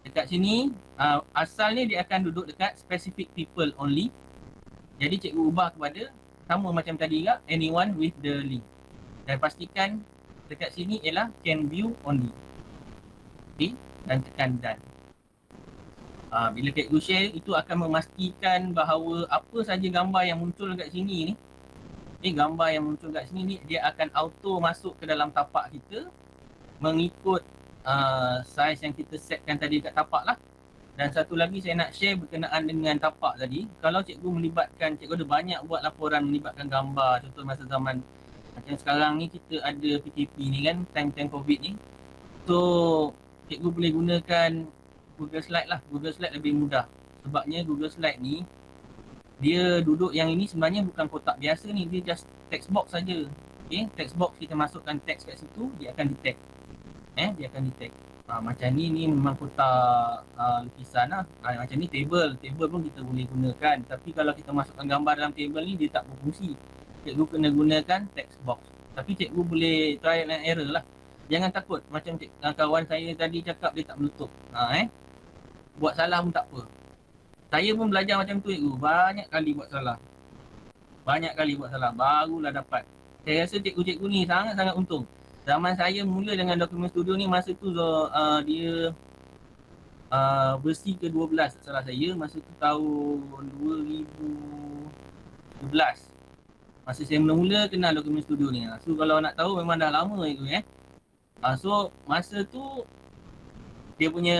Dekat sini, asalnya dia akan duduk dekat specific people only. Jadi cikgu ubah kepada sama macam tadi juga, anyone with the link. Dan pastikan dekat sini ialah can view only. Okay, dan tekan done. Bila cikgu share, itu akan memastikan bahawa apa saja gambar yang muncul kat sini ni, gambar yang muncul kat sini ni, dia akan auto masuk ke dalam tapak kita mengikut size yang kita setkan tadi kat tapak lah. Dan satu lagi saya nak share berkenaan dengan tapak tadi. Kalau cikgu cikgu ada banyak buat laporan melibatkan gambar. Contoh masa zaman macam sekarang ni kita ada PKP ni kan, time-time COVID ni. So cikgu boleh gunakan Google Slide lah. Google Slide lebih mudah. Sebabnya Google Slide ni, dia duduk yang ini sebenarnya bukan kotak biasa ni. Dia just text box saja. Okay, text box kita masukkan teks kat situ, dia akan detect. Dia akan detect. Macam ni memang kotak lukisan lah. Macam ni table pun kita boleh gunakan. Tapi kalau kita masukkan gambar dalam table ni, dia tak berfungsi. Cikgu kena gunakan text box. Tapi cikgu boleh trial and error lah. Jangan takut. Macam kawan saya tadi cakap dia tak menutup. Buat salah pun tak apa. Saya pun belajar macam tu cikgu. Banyak kali buat salah. Barulah dapat. Saya rasa cikgu-cikgu ni sangat-sangat untung. Zaman saya mula dengan dokumen studio ni masa tu dia versi ke-12 tak salah saya, masa tu tahun 2012. Masa saya mula-mula kenal dokumen studio ni. So kalau nak tahu memang dah lama itu So masa tu dia punya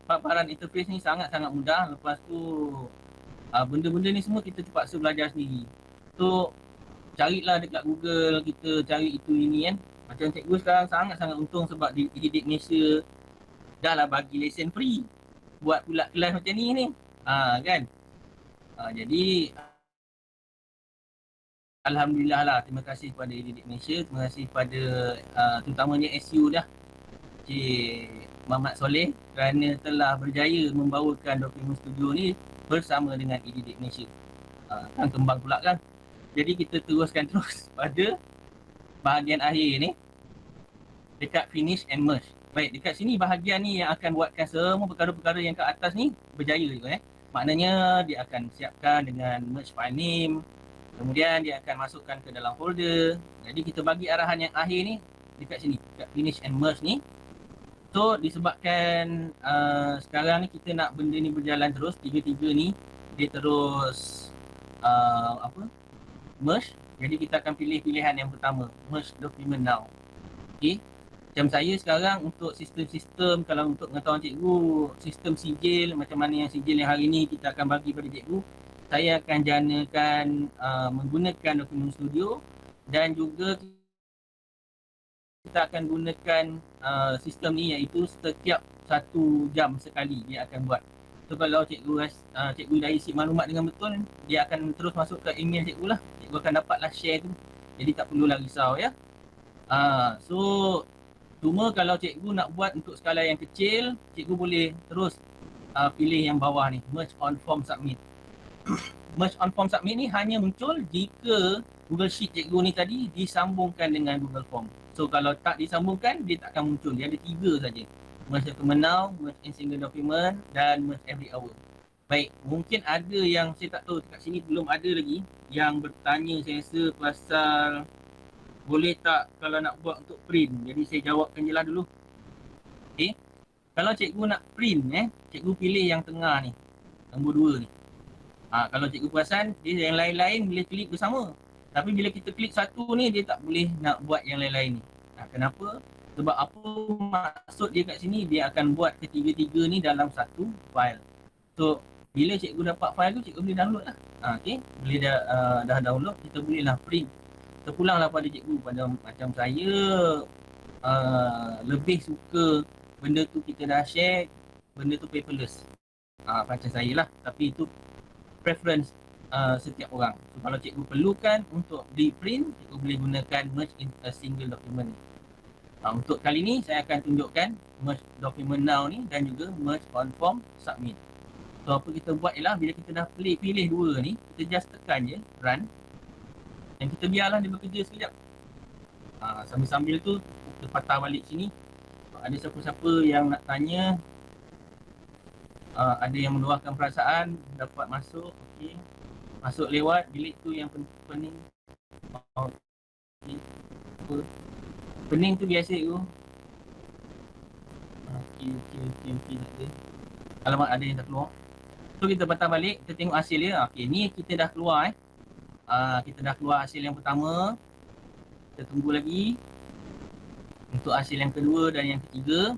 paparan interface ni sangat-sangat mudah. Lepas tu benda-benda ni semua kita terpaksa belajar sendiri. So carilah dekat Google, kita cari itu ini kan. Macam cikgu sekarang sangat-sangat untung sebab di Didik Malaysia dah lah bagi lesen free buat pula kelas macam ni kan. Jadi alhamdulillah lah, terima kasih kepada Didik Malaysia, terima kasih kepada terutamanya SU dah, Cik Muhammad Soleh, kerana telah berjaya membawakan dokumen studio ni bersama dengan Didik Malaysia. Kan kembang pula kan. Jadi kita teruskan terus pada bahagian akhir ni, dekat finish and merge. Baik, dekat sini bahagian ni yang akan buatkan semua perkara-perkara yang kat atas ni berjaya juga Maknanya dia akan siapkan dengan merge file name, kemudian dia akan masukkan ke dalam folder. Jadi kita bagi arahan yang akhir ni dekat sini, dekat finish and merge ni. So disebabkan sekarang ni kita nak benda ni berjalan terus, tiga-tiga ni dia terus merge. Jadi kita akan pilih pilihan yang pertama, merge document now. Okay. Macam saya sekarang untuk sistem-sistem, kalau untuk pengetahuan cikgu, sistem sijil, macam mana yang sijil yang hari ni kita akan bagi pada cikgu, saya akan janakan menggunakan dokumen studio, dan juga kita akan gunakan sistem ni iaitu setiap 1 jam sekali dia akan buat. So kalau cikgu dah isi maklumat dengan betul, dia akan terus masuk ke email cikgu lah. Cikgu akan dapatlah share tu. Jadi tak perlulah risau So cuma kalau cikgu nak buat untuk skala yang kecil, cikgu boleh terus pilih yang bawah ni, merge on form submit. Merge on form submit ni hanya muncul jika Google Sheet cikgu ni tadi disambungkan dengan Google Form. So kalau tak disambungkan, dia tak akan muncul. Dia ada 3 saja. Merge document now, merge in single document, dan merge every hour. Baik, mungkin ada yang saya tak tahu, dekat sini belum ada lagi yang bertanya saya rasa pasal boleh tak kalau nak buat untuk print. Jadi saya jawabkan je lah dulu. Okay. Kalau cikgu nak print, cikgu pilih yang tengah ni, nombor 2 ni. Kalau cikgu perasan, dia yang lain-lain boleh klik bersama. Tapi bila kita klik satu ni, dia tak boleh nak buat yang lain-lain ni. Kenapa? Sebab apa maksud dia kat sini, dia akan buat ketiga-tiga ni dalam satu file. So, bila cikgu dapat file tu, cikgu boleh download lah. Okay. Bila dah download, kita boleh lah print. Terpulanglah pada cikgu, pada macam saya lebih suka benda tu kita dah share, benda tu paperless. Macam saya lah, tapi itu preference setiap orang. So, kalau cikgu perlukan untuk di print, cikgu boleh gunakan merge in a single document. Untuk kali ni saya akan tunjukkan merge document now ni dan juga merge on form submit. So apa kita buat ialah bila kita dah pilih 2 ni, kita just tekan je run. Dan kita biarlah dia bekerja sekejap. Sambil-sambil tu kita patah balik sini. Ada siapa-siapa yang nak tanya, ada yang meluahkan perasaan, dapat masuk. Okay. Masuk lewat bilik tu yang pening. Pening tu biasa tu. Okay, tak ada. Alamak, ada yang tak keluar. So kita patah balik, kita tengok hasil dia. Okay, ni kita dah keluar kita dah keluar hasil yang pertama. Kita tunggu lagi untuk hasil yang kedua dan yang ketiga.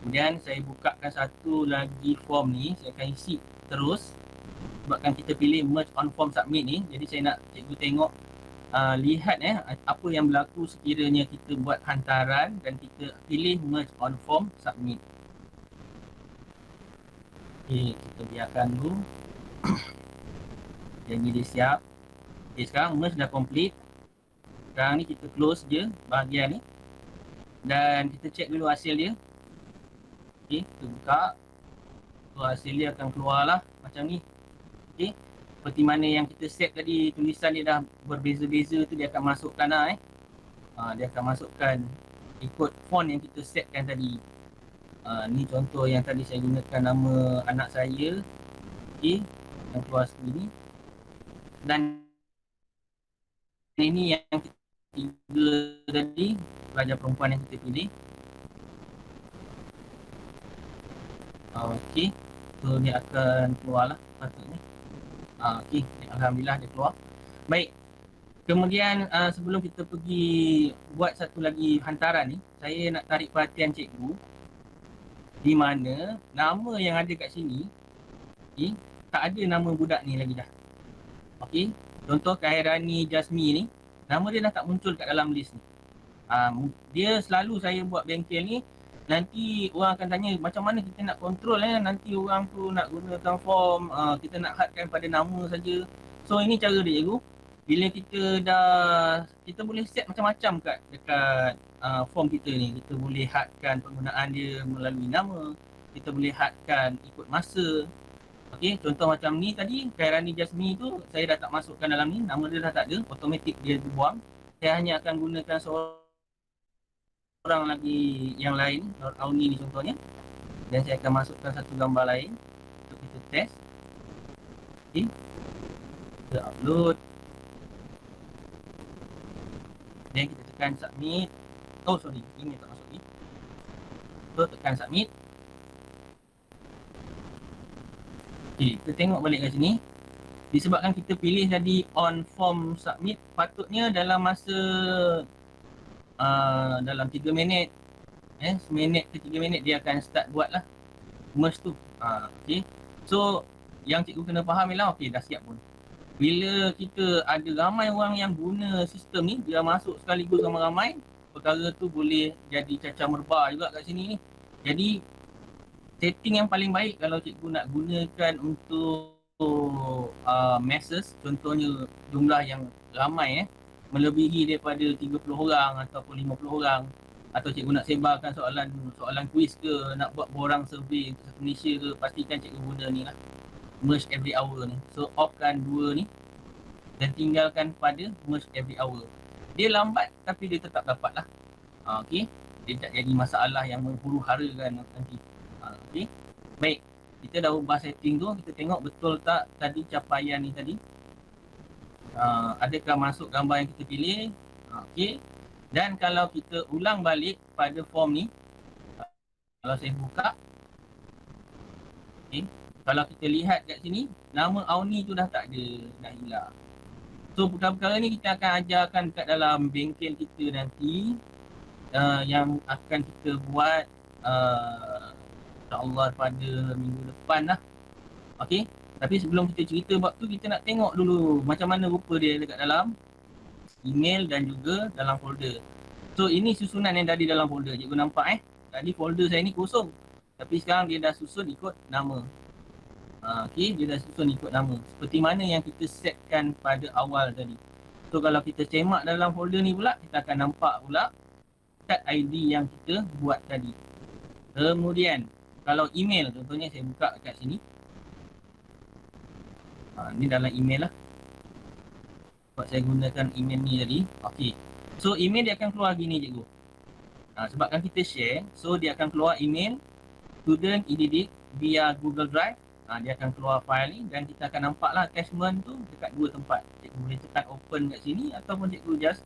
Kemudian saya bukakan satu lagi form ni, saya akan isi terus. Sebabkan kita pilih merge on form submit ni, jadi saya nak cikgu tengok lihat apa yang berlaku sekiranya kita buat hantaran dan kita pilih merge on form submit. Okay, kita biarkan dulu. Jadi dia siap. Okay, sekarang merge dah complete. Sekarang ni kita close je bahagian ni. Dan kita check dulu hasil dia. Okay, kita buka. So hasil dia akan keluar lah macam ni. Okay, seperti mana yang kita set tadi, tulisan dia dah berbeza-beza tu, dia akan masukkan lah dia akan masukkan ikut font yang kita setkan tadi. Ni contoh yang tadi saya gunakan nama anak saya. Okay, yang keluar segini. Dan ini yang ketiga tadi, pelajar perempuan yang kita pilih. Okey, so dia akan keluar lah patutnya. Okey, alhamdulillah dia keluar. Baik, kemudian sebelum kita pergi buat satu lagi hantaran ni, saya nak tarik perhatian cikgu di mana nama yang ada kat sini, okey, tak ada nama budak ni lagi dah. Okey, contoh Khairani Jasmi ni, nama dia dah tak muncul kat dalam list ni. Dia selalu saya buat bengkel ni, nanti orang akan tanya macam mana kita nak kontrol nanti orang tu nak gunakan form, kita nak hadkan pada nama saja. So ini cara dia cikgu. Bila kita boleh set macam-macam dekat form kita ni. Kita boleh hadkan penggunaan dia melalui nama, kita boleh hadkan ikut masa. Okey, contoh macam ni tadi, Khairani Jasmi tu saya dah tak masukkan dalam ni, nama dia dah tak ada, automatik dia dibuang. Saya hanya akan gunakan seorang lagi yang lain, Nur Auni ni contohnya. Dan saya akan masukkan satu gambar lain untuk kita test. Okey. Kita upload. Dan kita tekan submit. Oh sorry, ini tak masuk ni. So tekan submit. Okey, kita tengok balik kat sini. Disebabkan kita pilih tadi on form submit, patutnya dalam masa dalam 3 minit, seminit ke 3 minit dia akan start buat lah merge tu. Okay. So yang cikgu kena faham ialah, okay, dah siap pun. Bila kita ada ramai orang yang guna sistem ni, dia masuk sekaligus ramai-ramai, perkara tu boleh jadi cacah merbah juga kat sini ni. Jadi setting yang paling baik kalau cikgu nak gunakan untuk masses, contohnya jumlah yang ramai melebihi daripada 30 orang ataupun 50 orang, atau cikgu nak sebarkan soalan kuis ke, nak buat borang survey satu Malaysia ke, pastikan cikgu guna ni lah, merge every hour ni. So offkan 2 ni dan tinggalkan pada merge every hour. Dia lambat tapi dia tetap dapat lah. Okey, dia tak jadi masalah yang menghuru-harakan nanti. Okey, baik, kita dah ubah setting tu, kita tengok betul tak tadi capaian ni tadi. Adakah masuk gambar yang kita pilih? Okey. Dan kalau kita ulang balik pada form ni, kalau saya buka, okay, kalau kita lihat kat sini, nama Auni tu dah tak ada, dah hilang. So perkara-perkara ni kita akan ajarkan kat dalam bengkel kita nanti, yang akan kita buat insyaAllah pada minggu depan lah. Okey. Tapi sebelum kita cerita bab tu, kita nak tengok dulu macam mana rupa dia dekat dalam email dan juga dalam folder. So ini susunan yang dah di dalam folder. Cikgu nampak tadi folder saya ni kosong, tapi sekarang dia dah susun ikut nama. Okey, dia dah susun ikut nama seperti mana yang kita setkan pada awal tadi. So kalau kita semak dalam folder ni pula, kita akan nampak pula start ID yang kita buat tadi. Kemudian kalau email, contohnya saya buka kat sini. Ni dalam email lah. Sebab saya gunakan email ni tadi. Okey. So email dia akan keluar gini cikgu. Sebabkan kita share, so dia akan keluar email student edidik via Google Drive. Dia akan keluar file ni dan kita akan nampak lah attachment tu dekat 2 tempat. Cikgu boleh tekan open kat sini ataupun cikgu just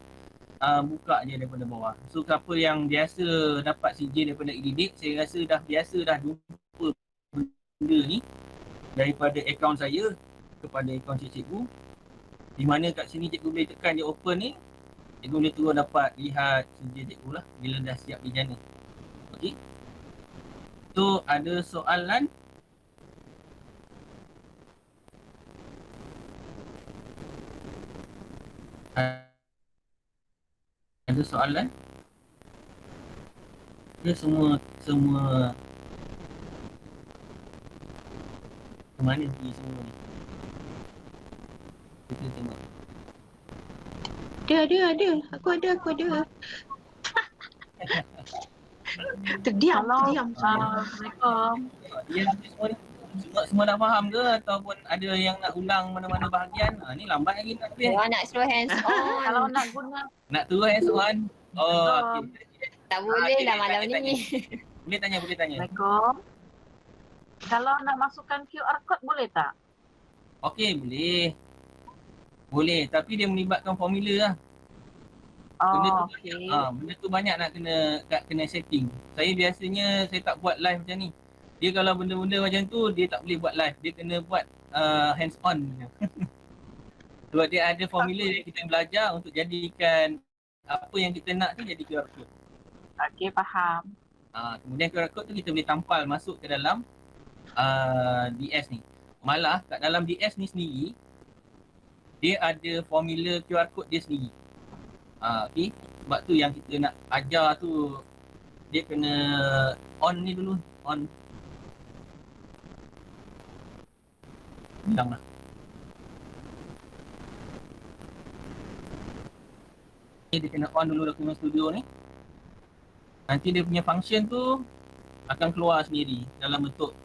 buka je daripada bawah. So siapa yang biasa dapat CJ daripada edidik, saya rasa dah biasa dah jumpa benda ni daripada akaun saya kepada akaun cikgu, di mana kat sini cikgu boleh tekan je open ni, cikgu boleh terus dapat lihat CJ cikgu lah bila dah siap dijana. Okey. So ada soalan? Ada soalan? Dia semua ke mana pergi semua ni? Kita tengok. Ada. Aku ada. Terdiam. Assalamualaikum. Dia semua dah faham ke ataupun ada yang nak ulang mana-mana bahagian? Ni lambat lagi nak tu. Nak suruh hands on. Kalau nak guna Nak turun hands on. Oh, okey. Tak boleh lah malam ni. Boleh tanya. Assalamualaikum. Kalau nak masukkan QR code boleh tak? Okey, boleh. Boleh, tapi dia melibatkan formula lah. Benda tu Oh, banyak, okay. benda tu banyak nak kena setting. Saya biasanya saya tak buat live macam ni. Dia kalau benda-benda macam tu dia tak boleh buat live. Dia kena buat hands on. Sebab dia ada formula yang kita belajar untuk jadikan apa yang kita nak tu jadi QR code. Okay, faham. Kemudian QR code tu kita boleh tampal masuk ke dalam DS ni. Malah kat dalam DS ni sendiri dia ada formula QR code dia sendiri. Okay. Sebab tu yang kita nak ajar tu dia kena on ni dulu, on. Hilang lah. Dia kena on dulu dokumen studio ni. Nanti dia punya function tu akan keluar sendiri dalam bentuk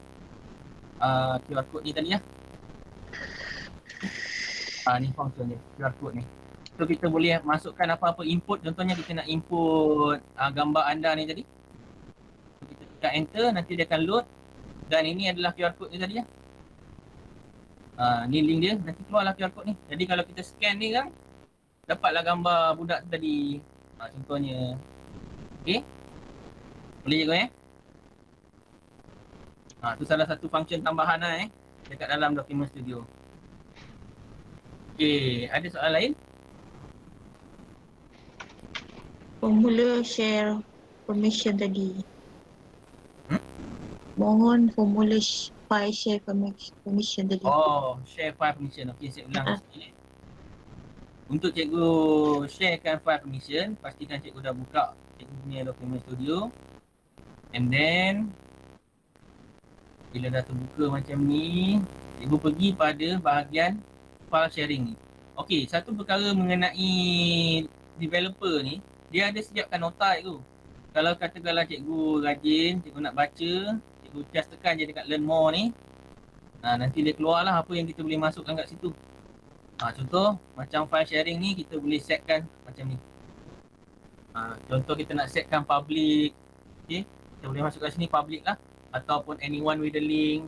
QR code ni tadi lah. Ni function dia, QR code ni. So kita boleh masukkan apa-apa input. Contohnya kita nak input gambar anda ni tadi. So, kita tekan enter, nanti dia akan load. Dan ini adalah QR code ni tadi lah. Ni link dia, nanti keluarlah QR code ni. Jadi kalau kita scan ni kan, dapatlah gambar budak tu tadi. Contohnya. Okay. Boleh je kau tu salah satu function tambahan lah dekat dalam Document Studio. Okay, ada soalan lain? Formula share permission tadi. Mohon formula file share permission tadi. Oh, share file permission. Okey, saya ulang sikit. Untuk cikgu sharekan file permission, pastikan cikgu dah buka cikgu punya Document Studio. And then bila dah terbuka macam ni, cikgu pergi pada bahagian file sharing ni. Okey, satu perkara mengenai developer ni, dia ada siapkan nota tu. Kalau katakanlah cikgu rajin, cikgu nak baca, cikgu just tekan je dekat learn more ni. Nanti dia keluarlah apa yang kita boleh masukkan kat situ. Contoh macam file sharing ni kita boleh setkan macam ni. Contoh kita nak setkan public. Okey, kita boleh masukkan sini public lah, ataupun anyone with the link.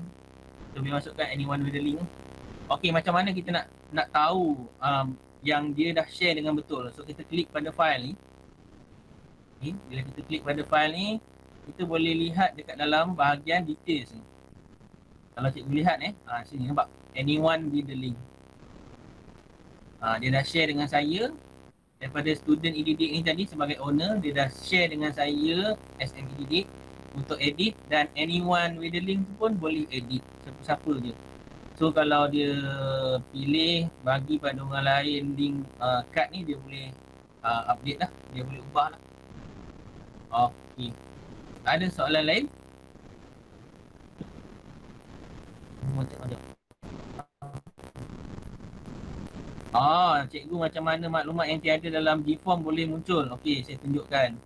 Kita boleh masukkan anyone with the link. Okey, macam mana kita nak tahu yang dia dah share dengan betul. So kita klik pada file ni. Okay, bila kita klik pada file ni, kita boleh lihat dekat dalam bahagian details ni. Kalau cikgu lihat sini nampak anyone with the link. Dia dah share dengan saya daripada student e-didik ni tadi sebagai owner. Dia dah share dengan saya SM e-didik untuk edit, dan anyone with the link pun boleh edit siapa-siapa je. So kalau dia pilih bagi pada orang lain link card ni, dia boleh update lah, dia boleh ubah lah. Okey. Ada soalan lain? Cikgu macam mana maklumat yang tiada dalam Gform boleh muncul? Okey, saya tunjukkan.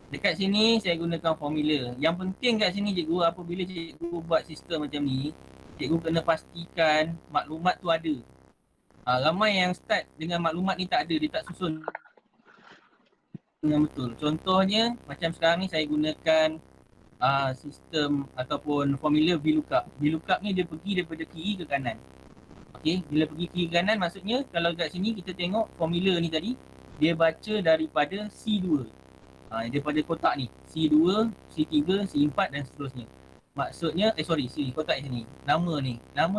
Dekat sini saya gunakan formula. Yang penting kat sini cikgu, apabila cikgu buat sistem macam ni, cikgu kena pastikan maklumat tu ada. Ramai yang start dengan maklumat ni tak ada, dia tak susun dengan betul. Contohnya macam sekarang ni saya gunakan sistem ataupun formula VLOOKUP. VLOOKUP ni dia pergi daripada kiri ke kanan. Okey, bila pergi kiri ke kanan maksudnya kalau kat sini kita tengok formula ni tadi, dia baca daripada C2. Daripada kotak ni, C2, C3, C4 dan seterusnya. Maksudnya, kotak sini, nama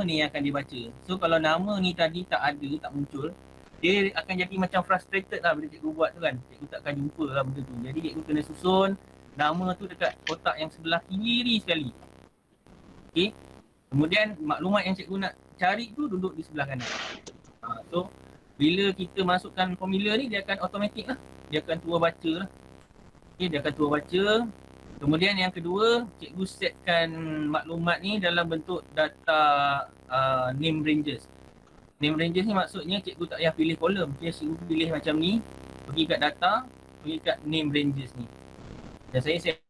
ni yang akan dibaca. So kalau nama ni tadi tak ada, tak muncul, dia akan jadi macam frustrated lah bila cikgu buat tu kan. Cikgu takkan jumpa lah benda tu. Jadi cikgu kena susun nama tu dekat kotak yang sebelah kiri sekali. Okay. Kemudian maklumat yang cikgu nak cari tu duduk di sebelah kanan. So bila kita masukkan formula ni, dia akan automatik lah. Dia akan tua baca lah. Okay, dia akan tua baca. Kemudian yang kedua, cikgu setkan maklumat ni dalam bentuk data name ranges. Name ranges ni maksudnya cikgu tak payah pilih kolom. Cikgu pilih macam ni, pergi kat data, pergi kat name ranges ni. Dan saya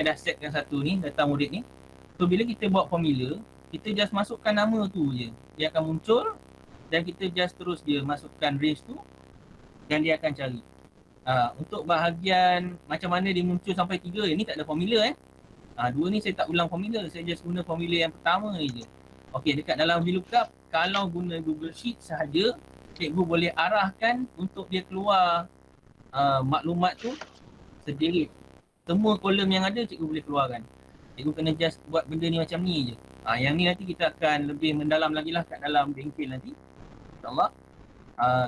dah setkan satu ni, data murid ni. So bila kita buat formula, kita just masukkan nama tu je. Dia akan muncul dan kita just terus dia masukkan range tu dan dia akan cari. Untuk bahagian macam mana dia muncul sampai 3, ni tak ada formula 2 ni saya tak ulang formula, saya just guna formula yang pertama je. Okey, dekat dalam VLOOKUP, kalau guna Google Sheet sahaja, cikgu boleh arahkan untuk dia keluar maklumat tu sendiri. Semua kolom yang ada cikgu boleh keluarkan. Cikgu kena just buat benda ni macam ni je. Yang ni nanti kita akan lebih mendalam lagi lah kat dalam bengkel nanti. InsyaAllah.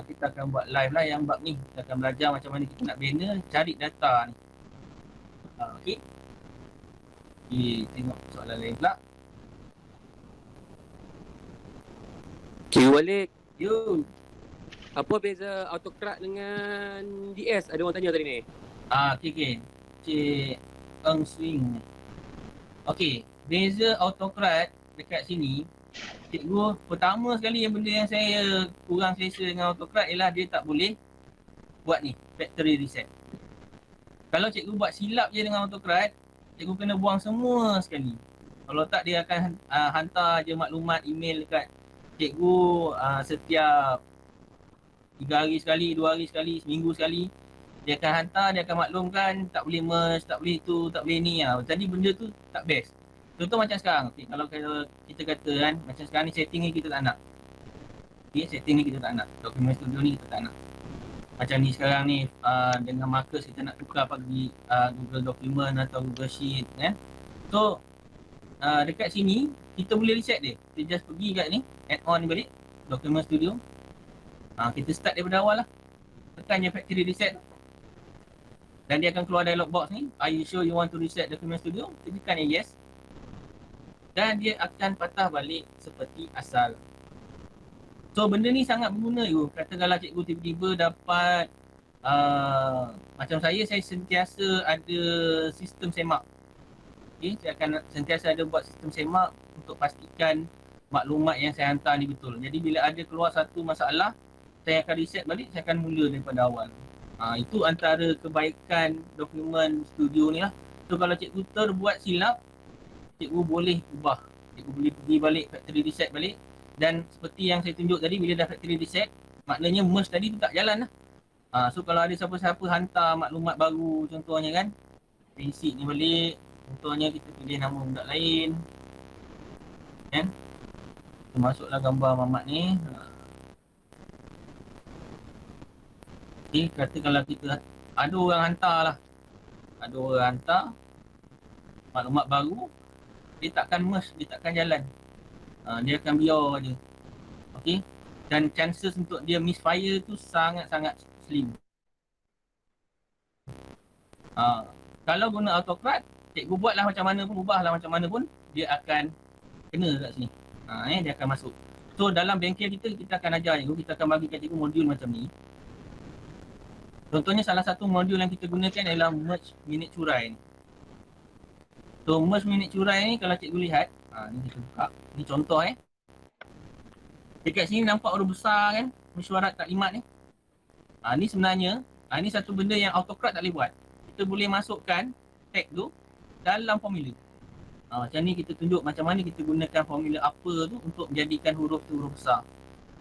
Kita akan buat live lah yang bab ni. Kita akan belajar macam mana kita nak bina, cari data ni. Okey. Kita tengok soalan lain pula. Cikgu Walid, Yo. apa beza AutoCAD dengan DS? Ada orang tanya tadi ni. Okey. Cik Eng Swing. Okey, beza AutoCAD dekat sini, cikgu pertama sekali yang benda yang saya kurang selesa dengan AutoCAD ialah dia tak boleh buat ni, factory reset. Kalau cikgu buat silap je dengan AutoCAD, cikgu kena buang semua sekali. Kalau tak dia akan hantar je maklumat email dekat cikgu setiap 3 hari sekali, 2 hari sekali, seminggu sekali. Dia akan hantar, dia akan maklumkan tak boleh merge, tak boleh tu, tak boleh ni. Jadi benda tu tak best. Contoh macam sekarang, kalau kita kata kan, macam sekarang ni setting ni kita tak nak. Okay, setting ni kita tak nak. Document Studio ni kita tak nak. Macam ni sekarang ni, dengan markers kita nak tukar pergi Google Document atau Google Sheet kan. So, dekat sini, kita boleh reset dia. Kita just pergi kat ni, add-on ni balik, Document Studio. Kita start daripada awal lah. Tekan je factory reset. Dan dia akan keluar dialog box ni. Are you sure you want to reset Document Studio? Kita tekan yang yes. Dan dia akan patah balik seperti asal. So benda ni sangat berguna you. Katakanlah cikgu tiba-tiba dapat macam saya sentiasa ada sistem semak. Okay, saya akan sentiasa ada buat sistem semak untuk pastikan maklumat yang saya hantar ni betul. Jadi bila ada keluar satu masalah, saya akan reset balik, saya akan mula daripada awal. Itu antara kebaikan Document Studio ni lah. So kalau cikgu terbuat silap, cikgu boleh ubah. Cikgu boleh pergi balik, factory reset balik. Dan seperti yang saya tunjuk tadi, bila dah factory reset, maknanya merge tadi tu tak jalan lah. So kalau ada siapa-siapa hantar maklumat baru contohnya kan, prinsip ni balik, contohnya kita pilih nama budak lain kan, kita masuklah gambar Mamat ni. Okay, kata kalau kita ada orang hantar lah, ada orang hantar maklumat baru, dia takkan merge, dia takkan jalan. Dia akan biar je. Okay, dan chances untuk dia misfire tu sangat-sangat slim. Kalau guna AutoCAD, cikgu buatlah macam mana pun, ubahlah macam mana pun, dia akan kena kat sini. Dia akan masuk. So dalam bengkel kita akan ajar cikgu, kita akan bagi kat cikgu modul macam ni. Contohnya salah satu modul yang kita gunakan adalah merge minit curai ni. So merge minit curai ni kalau cikgu lihat, ni kita buka. Ni contoh dekat sini nampak huruf besar kan, mesyuarat taklimat ni. Ni sebenarnya, ni satu benda yang AutoCAD tak boleh buat. Kita boleh masukkan tag tu dalam formula. Macam ni kita tunjuk macam mana kita gunakan formula apa tu untuk menjadikan huruf tu huruf besar.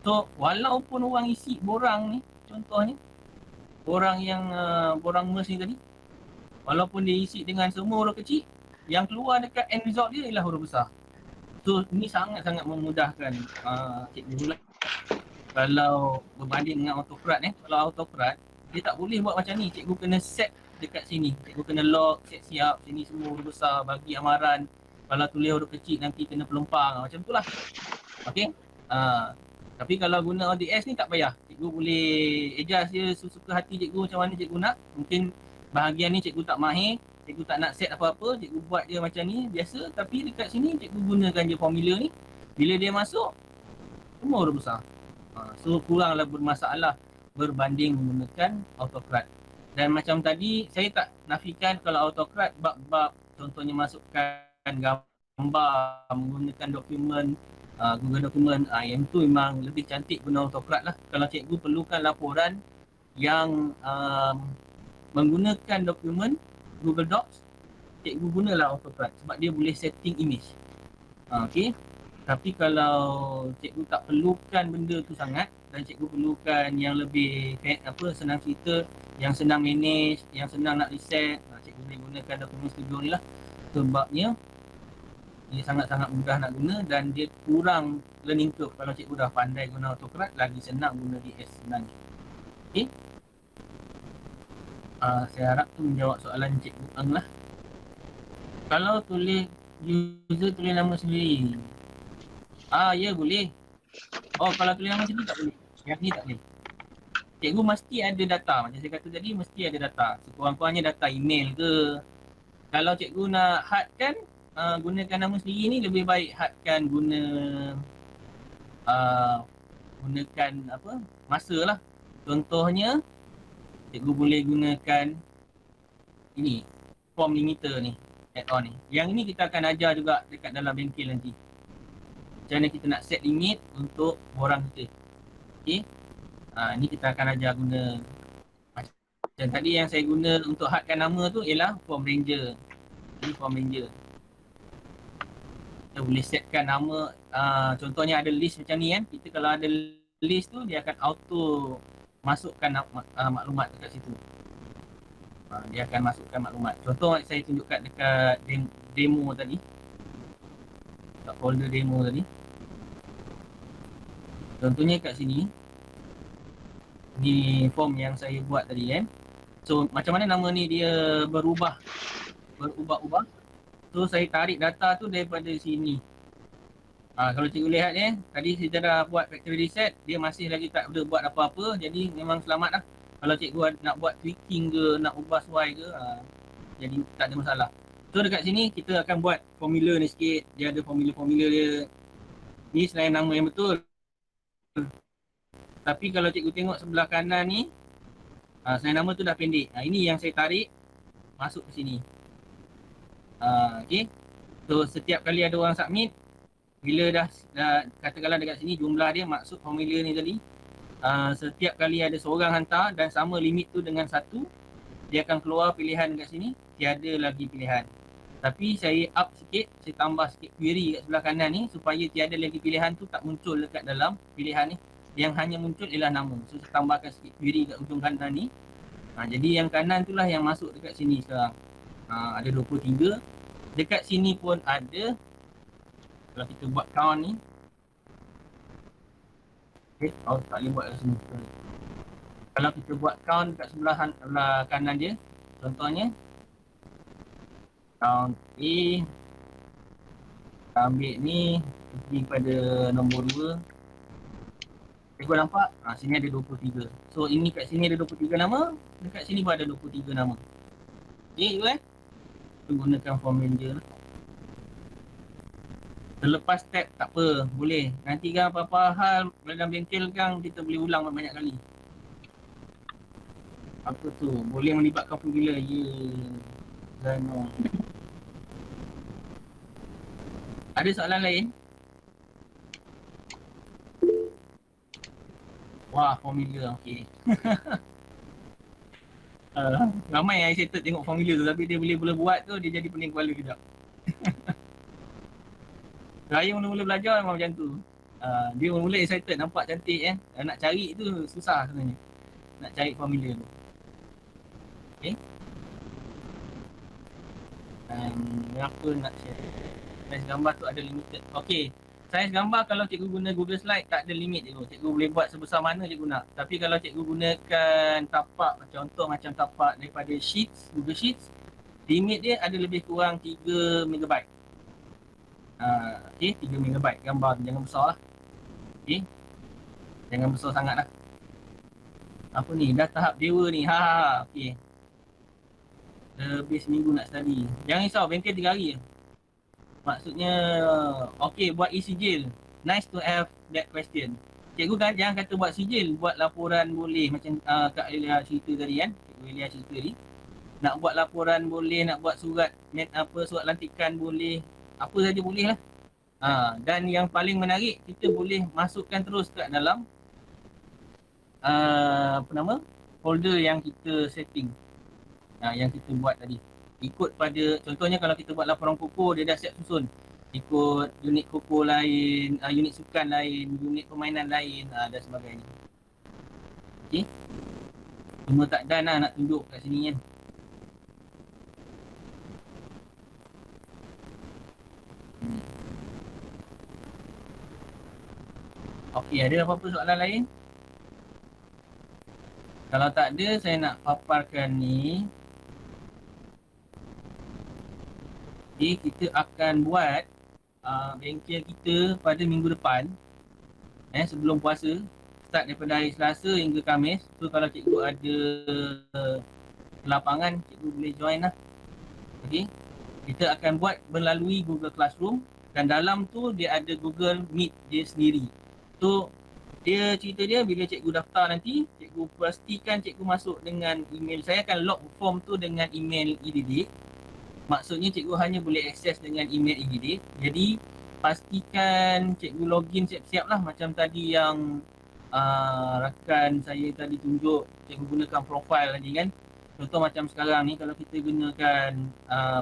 So walaupun orang isi borang ni, contohnya borang yang borang merge ni tadi, walaupun dia isi dengan semua huruf kecil, yang keluar dekat end result dia ialah huruf besar. So ni sangat-sangat memudahkan cikgu lah. Kalau berbanding dengan AutoCAD kalau AutoCAD dia tak boleh buat macam ni. Cikgu kena set dekat sini. Cikgu kena lock, set siap, sini semua huruf besar, bagi amaran. Kalau tulis huruf kecil nanti kena pelempang, macam itulah. Okey. Tapi kalau guna ODS ni tak payah. Cikgu boleh adjust je sesuka hati cikgu macam mana cikgu nak. Mungkin bahagian ni cikgu tak mahir, cikgu tak nak set apa-apa, cikgu buat je macam ni biasa, tapi dekat sini cikgu gunakan je formula ni. Bila dia masuk, semua huruf besar. So kuranglah bermasalah berbanding menggunakan AutoCAD. Dan macam tadi, saya tak nafikan kalau AutoCAD bab-bab contohnya masukkan gambar, menggunakan dokumen, Google Document, yang tu memang lebih cantik guna AutoCAD lah. Kalau cikgu perlukan laporan yang menggunakan dokumen Google Docs, cikgu gunalah AutoCAD sebab dia boleh setting image. Okey. Tapi kalau cikgu tak perlukan benda tu sangat dan cikgu perlukan yang lebih senang cerita, yang senang manage, yang senang nak reset, cikgu boleh gunakan Document Studio ni lah. Sebabnya Dia sangat-sangat mudah nak guna dan dia kurang learning curve. Kalau cikgu dah pandai guna AutoCAD, lagi senang guna DS sebenarnya. Okey. Saya harap tu menjawab soalan cikgu Ang lah. Kalau tulis user tulis nama sendiri. Ya boleh. Oh, kalau tulis nama sendiri tak boleh. Yang ni tak boleh. Cikgu mesti ada data. Macam saya kata tadi, mesti ada data. Sekurang-kurangnya data email ke. Kalau cikgu nak hadkan, gunakan nama sendiri ni lebih baik hadkan gunakan masa lah. Contohnya, cikgu boleh gunakan ini, form limiter ni, add-on ni. Yang ini kita akan ajar juga dekat dalam bengkel nanti. Macam mana kita nak set limit untuk borang kita. Okay. Ni kita akan ajar guna. Macam tadi yang saya guna untuk hadkan nama tu ialah form ranger. Ini form ranger. Kita boleh setkan nama, contohnya ada list macam ni kan. Kita kalau ada list tu, dia akan auto masukkan maklumat dekat situ. Dia akan masukkan maklumat. Contoh saya tunjukkan dekat demo tadi. Dekat folder demo tadi. Contohnya kat sini. Ni form yang saya buat tadi kan. So macam mana nama ni dia berubah. So saya tarik data tu daripada sini. Kalau cikgu lihat ni, tadi kita dah buat factory reset, dia masih lagi tak ada buat apa-apa. Jadi memang selamat lah. Kalau cikgu nak buat tweaking ke, nak ubah sesuai ke, jadi tak ada masalah. So dekat sini kita akan buat formula ni sikit. Dia ada formula-formula dia. Ni selain nama yang betul. Tapi kalau cikgu tengok sebelah kanan ni, selain nama tu dah pendek. Ini yang saya tarik masuk ke sini. Okay. So setiap kali ada orang submit, bila dah katakanlah dekat sini jumlah dia maksud formula ni tadi, setiap kali ada seorang hantar dan sama limit tu dengan satu, dia akan keluar pilihan dekat sini, tiada lagi pilihan. Tapi saya up sikit, saya tambah sikit query kat sebelah kanan ni supaya tiada lagi pilihan tu tak muncul dekat dalam pilihan ni. Yang hanya muncul ialah nama. So saya tambahkan sikit query kat ujung kanan ni. Jadi yang kanan itulah yang masuk dekat sini sekarang. Ada 23. Dekat sini pun ada. Kalau kita buat count ni. Okay, tak boleh buat kat sini. Kalau kita buat count dekat sebelah kanan dia. Contohnya. Count A. Ambil ni. Pergi pada nombor 2. Cikgu nampak? Sini ada 23. So ini kat sini ada 23 nama. Dekat sini pun ada 23 nama. Okay, cikgu kita gunakan form ranger. Terlepas tab tak apa, boleh. Nanti kan apa-apa hal dalam bengkel kan kita boleh ulang banyak kali. Apa tu? Boleh melibatkan formula. Zano. Ada soalan lain? Wah, formula. Okey. Ramai yang excited tengok formula tu, tapi dia boleh buat tu dia jadi pening kepala kejap. Saya mula-mula belajar memang macam tu. Dia mula-mula excited, nampak cantik kan. Nak cari tu susah sebenarnya. Nak cari formula tu. Okay. Apa nak share? Saiz gambar tu ada limited. Okay. Saiz gambar kalau cikgu guna Google Slide tak ada limit cikgu. Cikgu boleh buat sebesar mana cikgu nak. Tapi kalau cikgu gunakan tapak, contoh macam tapak daripada Sheets, Google Sheets, limit dia ada lebih kurang 3 MB. Okay, 3 MB gambar tu, jangan besar lah. Okay. Jangan besar sangat lah. Apa ni, dah tahap dewa ni. Okay. Lebih seminggu nak study. Jangan risau, bengkel 3 hari je. Maksudnya, okay, buat e-sijil. Nice to have that question. Cikgu kan jangan kata buat sijil, buat laporan boleh. Macam Kak Elia cerita tadi kan. Cikgu Elia cerita ni. Nak buat laporan boleh, nak buat surat surat lantikan boleh. Apa saja boleh lah. Dan yang paling menarik, kita boleh masukkan terus kat dalam folder yang kita setting. Yang kita buat tadi. Ikut pada, contohnya kalau kita buat laporan koko, dia dah siap susun. Ikut unit koko lain, unit sukan lain, unit permainan lain dan sebagainya. Okay. Cuma tak dan lah nak tunjuk kat sini kan. Okey, ada apa-apa soalan lain? Kalau tak ada, saya nak paparkan ni. Jadi kita akan buat bengkel kita pada minggu depan, sebelum puasa. Start daripada hari Selasa hingga Khamis. So kalau cikgu ada lapangan, cikgu boleh join lah. Okey. Kita akan buat melalui Google Classroom dan dalam tu dia ada Google Meet dia sendiri. So dia cerita dia bila cikgu daftar nanti, cikgu pastikan cikgu masuk dengan email. Saya akan log form tu dengan email e-didik. Maksudnya cikgu hanya boleh akses dengan email e-didik. Jadi pastikan cikgu login siap-siap lah macam tadi yang rakan saya tadi tunjuk, cikgu gunakan profile tadi kan. Contoh macam sekarang ni kalau kita gunakan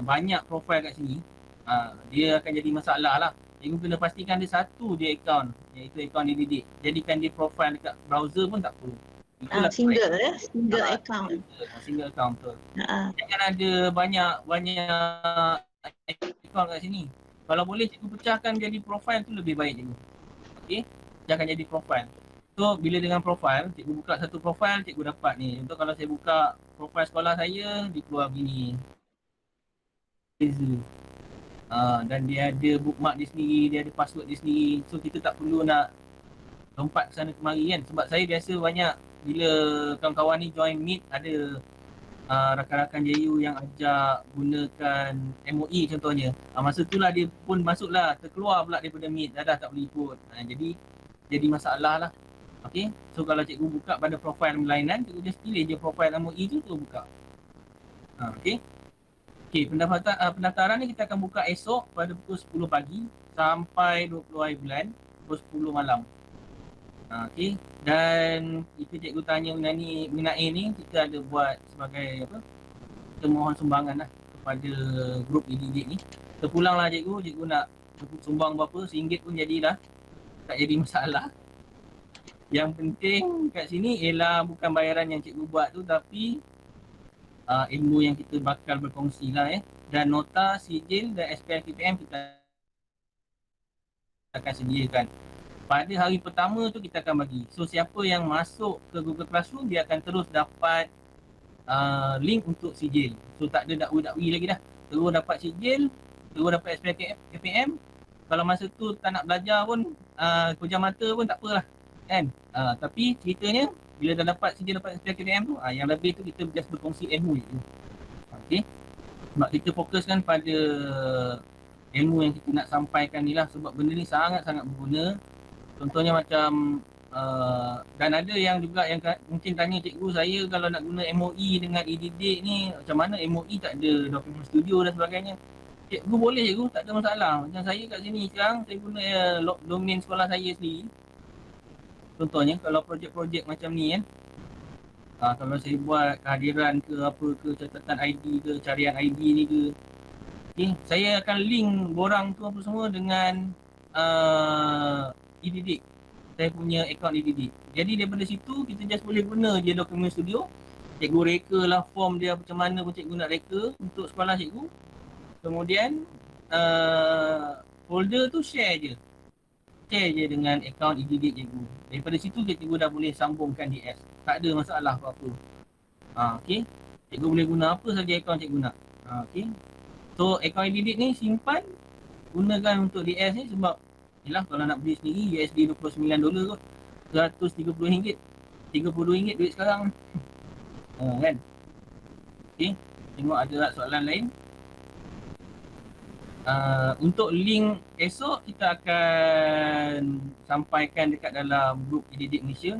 banyak profile kat sini, dia akan jadi masalah lah. Cikgu kena pastikan dia satu je akaun, iaitu akaun e-didik. Jadikan dia profile dekat browser pun tak perlu. Itulah Single single account. Single account betul. Jangan ada banyak account kat sini. Kalau boleh cikgu pecahkan jadi profile tu lebih baik cikgu. Okey, pecahkan jadi profile. So bila dengan profile, cikgu buka satu profile, cikgu dapat ni. Untuk kalau saya buka profile sekolah saya, dia keluar begini. Dan dia ada bookmark dia sendiri, dia ada password dia sendiri. So kita tak perlu nak lompat ke sana kemari kan. Sebab saya biasa banyak bila kawan-kawan ni join Meet, ada rakan-rakan JU yang ajak gunakan MOE contohnya. Masa tu lah dia pun masuklah, terkeluar pula daripada Meet, dah tak boleh ikut. Jadi masalah lah. Okay, so kalau cikgu buka pada profil berlainan, cikgu just pilih je profil MOE tu, tu buka. Okay, pendaftaran ni kita akan buka esok pada pukul 10 pagi sampai 20 hari bulan, pukul 10 malam. Okay, dan jika cikgu tanya mengenai ni, kita ada buat sebagai apa? Kita mohon sumbangan lah kepada grup e-didik ni. Terpulanglah cikgu nak sumbang berapa, RM1 pun jadilah. Tak jadi masalah. Yang penting kat sini ialah bukan bayaran yang cikgu buat tu, tapi ilmu yang kita bakal berkongsi lah Dan nota, sijil dan SPM kita akan sediakan. Pada hari pertama tu kita akan bagi. So siapa yang masuk ke Google Classroom, dia akan terus dapat link untuk sijil. So tak ada dakwi lagi dah. Terus dapat sijil, terus dapat SPM. Kalau masa tu tak nak belajar pun, pejam mata pun tak apalah. Kan? Tapi ceritanya bila dah dapat sijil, dapat SPM tu, yang lebih tu kita just berkongsi ilmu je. Okay? Sebab kita fokuskan pada ilmu yang kita nak sampaikan ni lah. Sebab benda ni sangat-sangat berguna. Contohnya macam dan ada yang juga yang mungkin tanya cikgu, saya kalau nak guna MOE dengan e-didik ni, macam mana MOE tak ada dokumen studio dan sebagainya. Cikgu boleh cikgu, tak ada masalah. Macam saya kat sini sekarang, saya guna domain sekolah saya sendiri. Contohnya kalau projek-projek macam ni kan, kalau saya buat kehadiran ke apa ke, catatan ID ke, carian ID ni ke, okay, saya akan link borang tu apa semua dengan e-didik. Saya punya akaun e-didik. Jadi daripada situ kita just boleh guna je dokumen studio. Cikgu reka lah form dia macam mana pun cikgu nak reka untuk sekolah cikgu. Kemudian folder tu share je dengan akaun e-didik cikgu. Daripada situ cikgu dah boleh sambungkan DS. Tak ada masalah apa-apa. Okay. Cikgu boleh guna apa saja akaun cikgu nak. Okay. So akaun e-didik ni simpan, gunakan untuk DS ni sebab yelah kalau nak beli sendiri USD $29 kot, RM130, RM32 duit sekarang. Kan. Okay. Tengok ada tak soalan lain. Untuk link esok kita akan sampaikan dekat dalam grup e-didik Malaysia.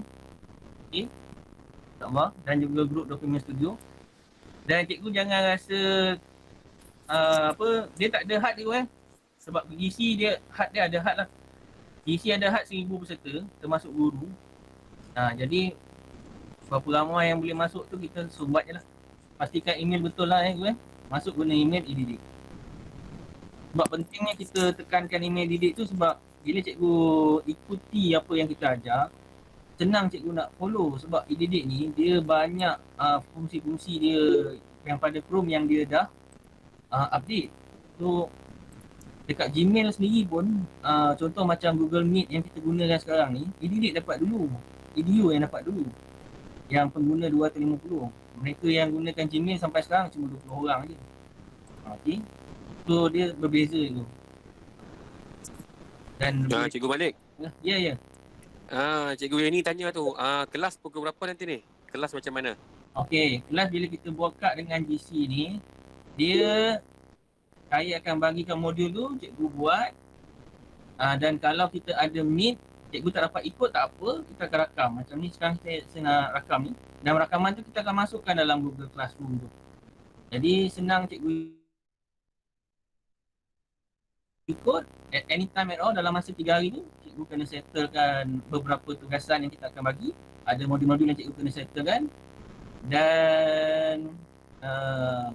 Okay. InsyaAllah. Dan juga grup dokumen studio. Dan cikgu jangan rasa dia tak ada had dia sebab GC dia had dia ada had lah. GC ada had 1000 peserta termasuk guru. Jadi berapa ramai yang boleh masuk tu kita sumbat je lah. Pastikan email betul lah masuk guna email e-didik. Sebab pentingnya kita tekankan email e-didik tu sebab bila cikgu ikuti apa yang kita ajar, senang cikgu nak follow sebab e-didik ni dia banyak fungsi-fungsi dia yang pada Chrome yang dia dah update. So Dekat Gmail sendiri pun, contoh macam Google Meet yang kita gunakan sekarang ni, Idilit dapat dulu. EDU yang dapat dulu. Yang pengguna 250. Mereka yang gunakan Gmail sampai sekarang cuma 20 orang je. Okay. So dia berbeza tu. Dan Cikgu Malik. ya. Cikgu yang ni tanya tu, kelas pukul berapa nanti ni? Kelas macam mana? Okey, kelas bila kita buat dengan GC ni, saya akan bagikan modul tu, cikgu buat. Dan kalau kita ada meet, cikgu tak dapat ikut tak apa, kita akan rakam. Macam ni sekarang saya nak rakam ni. Dan rakaman tu kita akan masukkan dalam Google Classroom tu. Jadi senang cikgu ikut at any time at all dalam masa 3 hari tu. Cikgu kena settlekan beberapa tugasan yang kita akan bagi. Ada modul-modul yang cikgu kena settlekan. Dan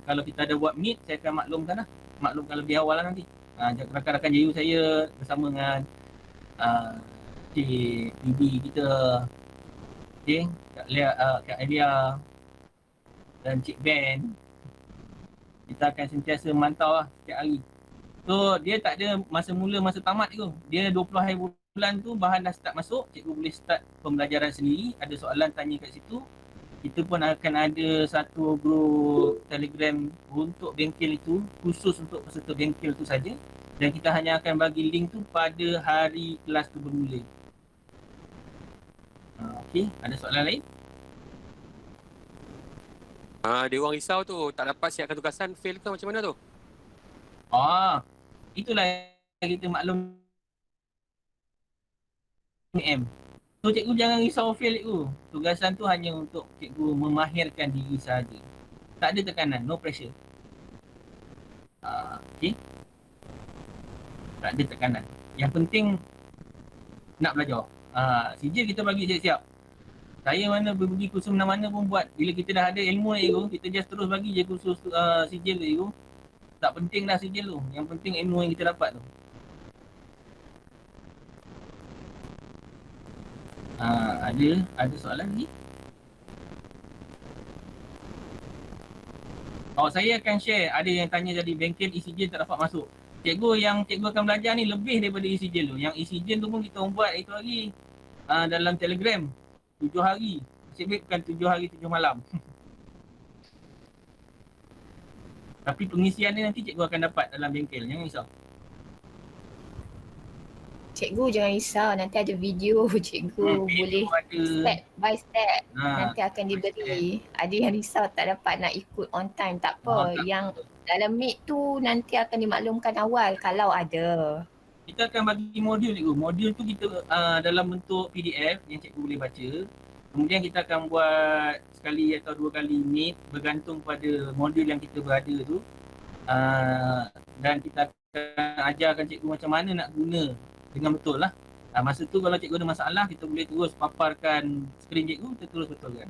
kalau kita ada buat meet, saya akan maklumkan lebih awal lah nanti. Rakan-rakan JU saya bersama dengan Cik Bibi kita, Kak Elia dan Cik Ben. Kita akan sentiasa memantau lah setiap hari. So dia tak ada masa mula, masa tamat tu. Dia 20 hari bulan tu bahan dah start masuk, cikgu boleh start pembelajaran sendiri. Ada soalan tanya kat situ. Kita pun akan ada satu grup Telegram untuk bengkel itu, khusus untuk peserta bengkel tu saja. Dan kita hanya akan bagi link tu pada hari kelas tu bermula. Okey, ada soalan lain? Dia orang risau tu, tak dapat siapkan tugasan, fail ke macam mana tu? Itulah yang kita maklum M. So cikgu jangan risau fail cikgu. Tugasan tu hanya untuk cikgu memahirkan diri sahaja. Tak ada tekanan, no pressure. Okey. Tak ada tekanan. Yang penting nak belajar. Sijil kita bagi siap-siap. Saya mana pergi kursus mana-mana pun buat. Bila kita dah ada ilmu cikgu, kita just terus bagi je kursus sijil cikgu. Tak penting dah sijil tu. Yang penting ilmu yang kita dapat tu. Ada soalan lagi? Saya akan share. Ada yang tanya tadi bengkel e-sijil tak dapat masuk. Cikgu yang cikgu akan belajar ni lebih daripada e-sijil tu. Yang e-sijil tu pun kita buat itu hari dalam Telegram. 7 hari. Maksudnya bukan 7 hari 7 malam. Tapi pengisian ni nanti cikgu akan dapat dalam bengkel. Jangan risau. Cikgu jangan risau, nanti ada video cikgu boleh step by step nanti akan diberi. Ada yang risau tak dapat nak ikut on time, tak apa. Yang dalam meet tu nanti akan dimaklumkan awal kalau ada. Kita akan bagi modul cikgu. Modul tu kita dalam bentuk PDF yang cikgu boleh baca. Kemudian kita akan buat sekali atau 2 kali meet bergantung pada modul yang kita berada tu. Dan kita akan ajarkan cikgu macam mana nak guna dengan betul lah. Masa tu kalau cikgu ada masalah, kita boleh terus paparkan skrin cikgu, kita terus betulkan.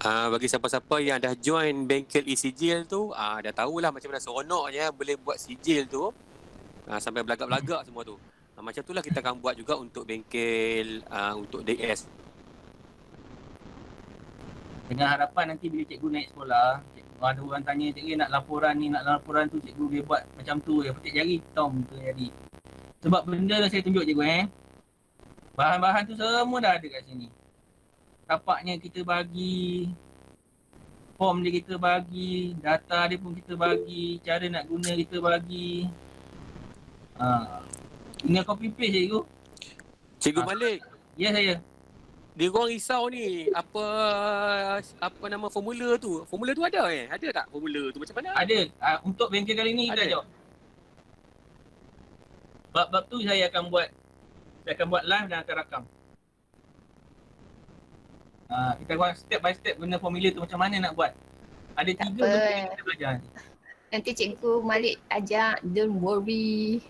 Bagi siapa-siapa yang dah join bengkel e-sijil tu, dah tahulah macam mana seronoknya boleh buat sijil tu. Sampai belagak-belagak semua tu. Macam itulah kita akan buat juga untuk bengkel, untuk DS. Dengan harapan nanti bila cikgu naik sekolah, ada orang tanya cikgu nak laporan ni, nak laporan tu, cikgu boleh buat macam tu ya, petik jari, tom tu jadi. Sebab benda dah saya tunjuk cikgu bahan-bahan tu semua dah ada kat sini. Tapaknya kita bagi, form dia kita bagi, data dia pun kita bagi, cara nak guna kita bagi. Tinggal copy paste cikgu. Cikgu Malik. Ya saya. Dia orang risau ni, apa nama formula tu? Formula tu ada Ada tak formula tu? Macam mana? Ada. Untuk bengkel kali ni kita jawab. Bab-bab tu saya akan buat live dan akan rakam. Kita buat step by step benda formula tu macam mana nak buat. Ada 3 benda yang kita belajar nanti. Nanti cikgu Malik ajar, don't worry.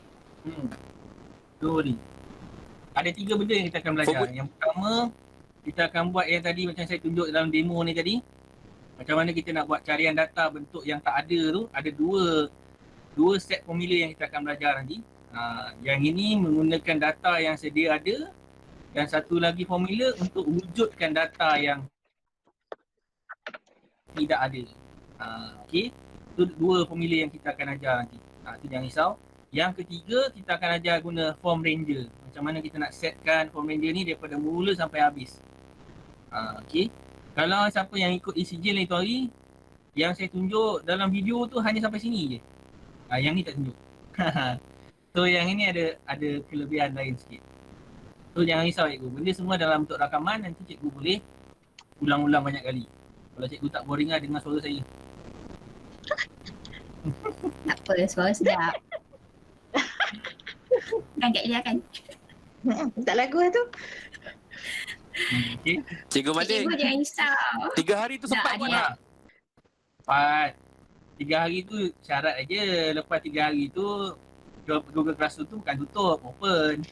Don't worry. Ada 3 benda yang kita akan belajar. Yang pertama, kita akan buat yang tadi macam saya tunjuk dalam demo ni tadi. Macam mana kita nak buat carian data bentuk yang tak ada tu. Ada dua set formula yang kita akan belajar nanti. Yang ini menggunakan data yang sedia ada. Dan satu lagi formula untuk wujudkan data yang tidak ada. Okey. Itu 2 formula yang kita akan ajar nanti. Itu jangan risau. Yang ketiga, kita akan ajar guna form ranger. Macam mana kita nak setkan form ranger ni daripada mula sampai habis. Okey. Kalau siapa yang ikut e-sijil ni tu hari, yang saya tunjuk dalam video tu hanya sampai sini je. Yang ni tak tunjuk. So yang ini ada kelebihan lain sikit. So jangan risau cikgu. Benda semua dalam bentuk rakaman, nanti cikgu boleh ulang-ulang banyak kali. Kalau cikgu tak boring lah dengar suara saya. Tak apa, suara sedap. Kan Kak Elia kan? Tak lagu lah tu. Okay. Cikgu Malik, Cikgu jangan risau. 3 hari tu sempat buat tak? Sempat. 3 hari tu syarat aja. Lepas 3 hari tu Google Classroom tu bukan tutup, open.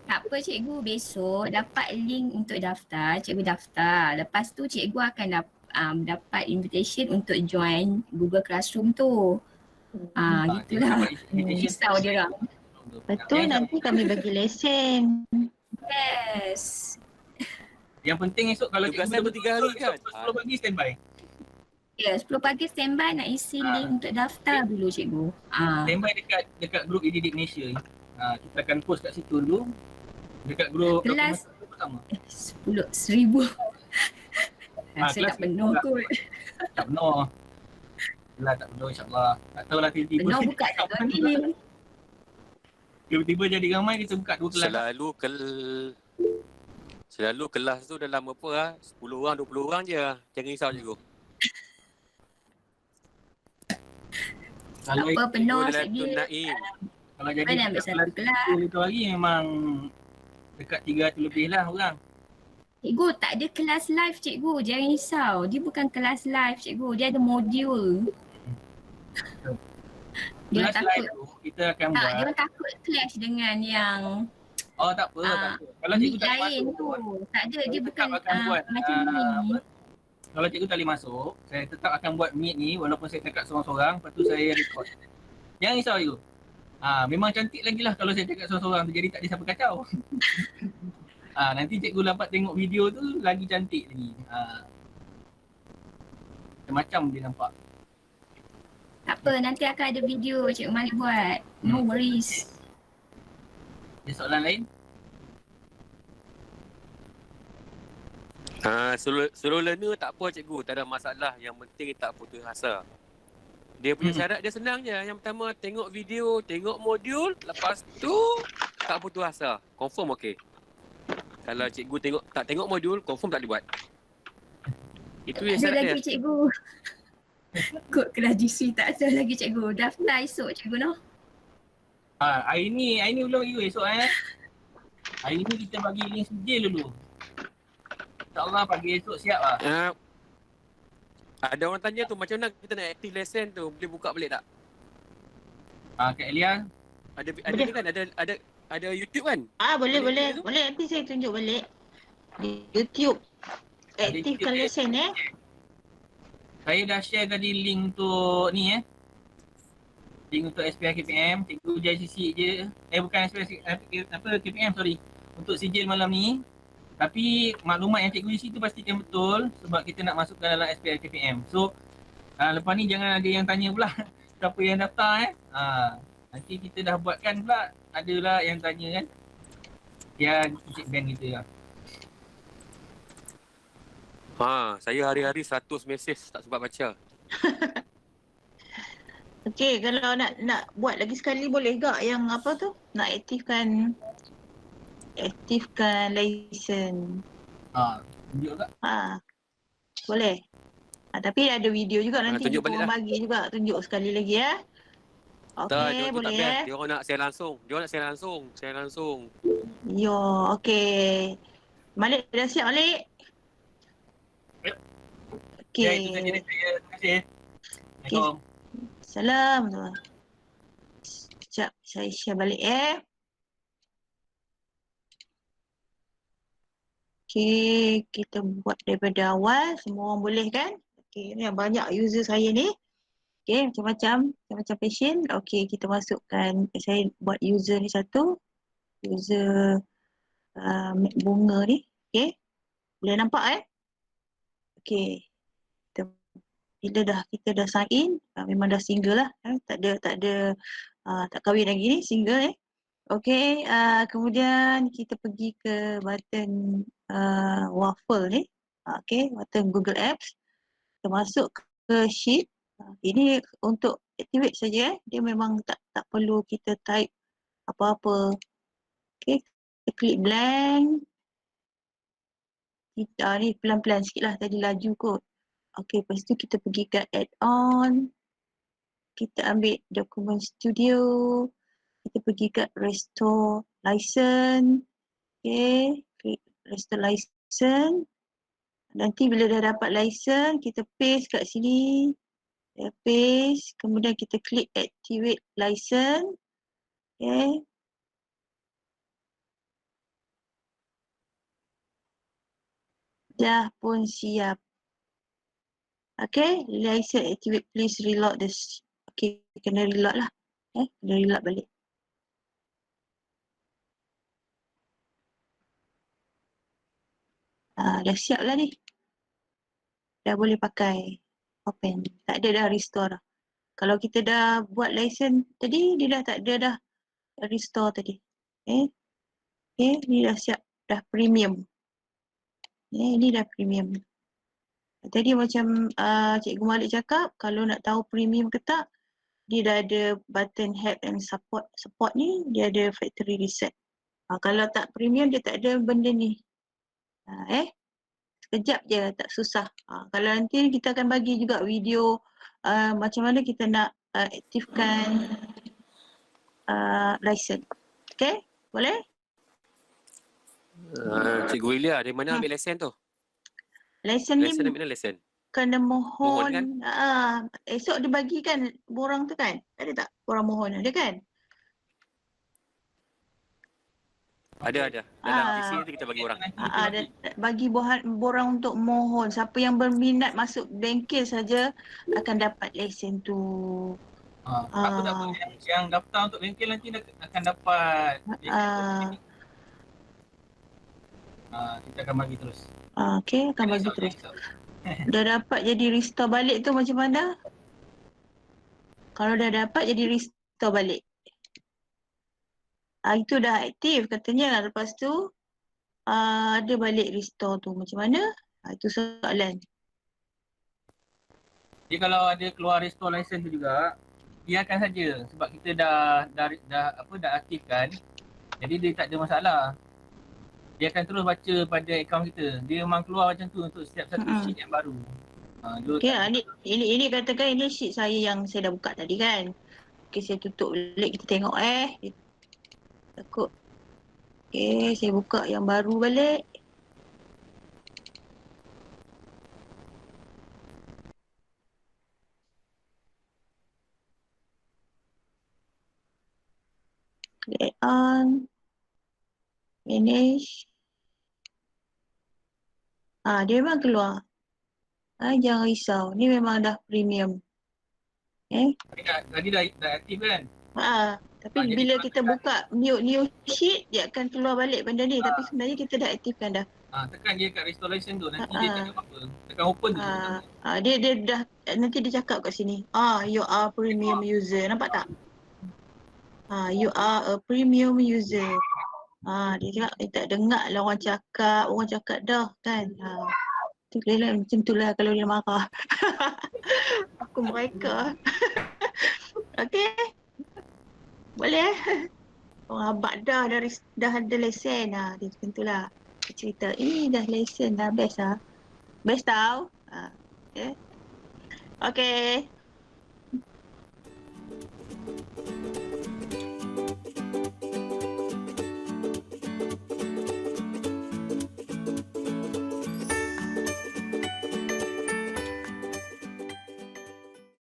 Tak apa cikgu, besok dapat link untuk daftar, cikgu daftar. Lepas tu cikgu akan dapat invitation untuk join Google Classroom tu. Gitulah. Risau dia orang. Betul, nanti kami bagi lesen. Yes. Yang penting esok kalau Tugas cikgu saya 3 hari kan? 10 pagi standby. Ya, 10 pagi standby nak isi link untuk daftar dulu cikgu. Standby dekat grup e-didik Malaysia ni. Kita akan post kat situ dulu. Dekat grup Kelas pertama. 10,000. Rasa kelas tak penuh kot. Tak penuh. Lah tak penuh insyaAllah. Tak tahulah tiba-tiba. Penuh buka tak lagi. Tiba-tiba jadi ramai kita buka 2 kelas. Selalu kelas tu dalam berapa lah? 10 orang, 20 orang je. Jangan risau cikgu. Tak apa, penuh Cikgu segi. Naim. Kalau jadi Mana ambil satu kelas. itu hari memang dekat 300 lebih lah orang. Cikgu tak ada kelas live cikgu, jangan risau. Dia bukan kelas live cikgu, dia ada modul. Dia Kelas takut. live tu kita akan Tak, buat. dia orang takut clash dengan yang Oh tak apa, tak apa. Kalau cikgu meet tak lain masuk, tu. Tak ada, dia Saya bukan tetap akan buat, macam ni. kalau cikgu tak boleh masuk, saya tetap akan buat meet ni walaupun saya cakap seorang-seorang, lepas tu saya record. Jangan risau cikgu. Memang cantik lagi lah kalau saya cakap seorang-seorang tu, jadi tak ada siapa kacau. Nanti cikgu dapat tengok video tu lagi cantik lagi. Macam-macam dia nampak. Tak apa, nanti akan ada video Cikgu Malik buat. No worries. Ada soalan lain? Suruh learner tak apa cikgu, tak ada masalah. Yang penting tak putus asa. Dia punya syarat dia senang je. Yang pertama tengok video, tengok modul, lepas tu tak putus asa. Confirm okey. Kalau cikgu tak tengok modul, confirm tak dibuat. Itu yang Ada syarat lagi dia. cikgu. Kod kelas GC tak ada lagi cikgu. Daftar esok cikgu noh. Hari ni belum lagi esok Hari ni kita bagi link sijil dulu. InsyaAllah pagi esok siap lah. Ada orang tanya tu macam mana kita nak active lesson tu, boleh buka balik tak? Kak Elia. Ada ni kan, ada YouTube kan? Boleh. Nanti saya tunjuk balik. Di YouTube. Aktifkan lesen Saya dah share tadi link untuk ni link untuk SPI KPM. Cikgu ujian sisi je. Bukan SPI KPM sorry. Untuk sijil malam ni. Tapi maklumat yang cikgu isi tu pastikan betul sebab kita nak masukkan dalam SPI KPM. So lepas ni jangan ada yang tanya pula siapa yang daftar nanti kita dah buatkan pula adalah yang tanya kan. Yang cik band kita lah. Saya hari-hari 100 mesej tak sempat baca. Okey, kalau nak buat lagi sekali boleh tak yang apa tu? Nak aktifkan lesen. Tunjuk tak? Boleh. Tapi ada video juga nanti tunjuk kita balik orang bagi juga, tunjuk sekali lagi Okey, boleh Dia orang nak share langsung. Share langsung. Yo, okey. Malik dah siap Malik? Okey. Ya, itu saja dari saya. Terima kasih. Assalamualaikum. Salam. Sekejap, saya share balik Okey, kita buat daripada awal. Semua orang boleh kan? Okey, ni banyak user saya ni. Okey, macam-macam passion. Okey, kita masukkan. Saya buat user ni satu. User bunga ni. Okey. Boleh nampak Okey. Bila kita dah sign in, memang dah single lah. Tak kahwin lagi ni, single. Okey, kemudian kita pergi ke button waffle ni. Okey, button Google Apps. Kita masuk ke sheet. Ini untuk activate saja. Dia memang tak perlu kita type apa-apa. Okey, kita klik blank. Ni pelan-pelan sikit lah, tadi laju kot. Okey, lepas tu kita pergi ke add-on. Kita ambil dokumen studio. Kita pergi ke restore license. Okey, klik restore license. Nanti bila dah dapat license, kita paste kat sini. Paste, kemudian kita klik activate license. Okey. Dah pun siap. Okay, license activate, please reload this. Okay, kena reload lah. Kena reload balik. Dah siap lah ni. Dah boleh pakai. Open. Tak ada dah restore dah. Kalau kita dah buat license tadi, dia dah tak ada dah restore tadi. Okay, ni dah siap. Dah premium. Ini dah premium. Tadi macam Cikgu Malik cakap, kalau nak tahu premium ke tak, dia dah ada button help and support. Support ni dia ada factory reset. Kalau tak premium dia tak ada benda ni. Sekejap je, tak susah. Kalau nanti kita akan bagi juga video macam mana kita nak aktifkan license. Okay, boleh? Cikgu Ilya, dari mana ambil lesen tu? Lesen ni Lesen dari mana lesen? kena mohon. Mohon kan? Esok dia bagi kan borang tu kan? Ada tak borang mohon? Ada kan? Ada. Dalam TC tu kita bagi orang. Ada bagi borang untuk mohon. Siapa yang berminat masuk bengkel saja akan dapat lesen tu. Apa tak boleh yang daftar untuk bengkel nanti akan dapat lesen. Kita akan bagi terus. Okey, akan bagi terus. Dah dapat jadi restore balik tu macam mana? Kalau dah dapat jadi restore balik. Itu dah aktif katanya. Lepas tu ada balik restore tu. Macam mana? Itu soalan. Jadi kalau ada keluar restore license tu juga, biarkan saja sebab kita dah aktifkan. Jadi dia tak ada masalah. Dia akan terus baca pada akaun kita. Dia memang keluar macam tu untuk setiap satu sheet yang baru. Okey, ini katakan ini sheet saya yang saya dah buka tadi kan. Okey, saya tutup balik, kita tengok takut. Okey, saya buka yang baru balik. Klik on. Manage. Dia memang keluar. Jangan risau. Ni memang dah premium. Tadi dah aktif kan? Tapi bila kita buka new sheet, dia akan keluar balik benda ni. Tapi sebenarnya kita dah aktifkan dah. Tekan dia kat restoration tu. Nanti dia cakap apa? Tekan open tu. Dia dah, nanti dia cakap kat sini. You are premium user. Nampak tak? You are a premium user. Dia cakap, tak dengar lah orang cakap dah kan. Tu lah macam tu lah kalau dia marah. Aku mereka. Okey. Boleh? Orang abang dah ada lesen. Dia macam tu lah. Dia cerita, dah lesen dah, best lah. Best tau. Okay.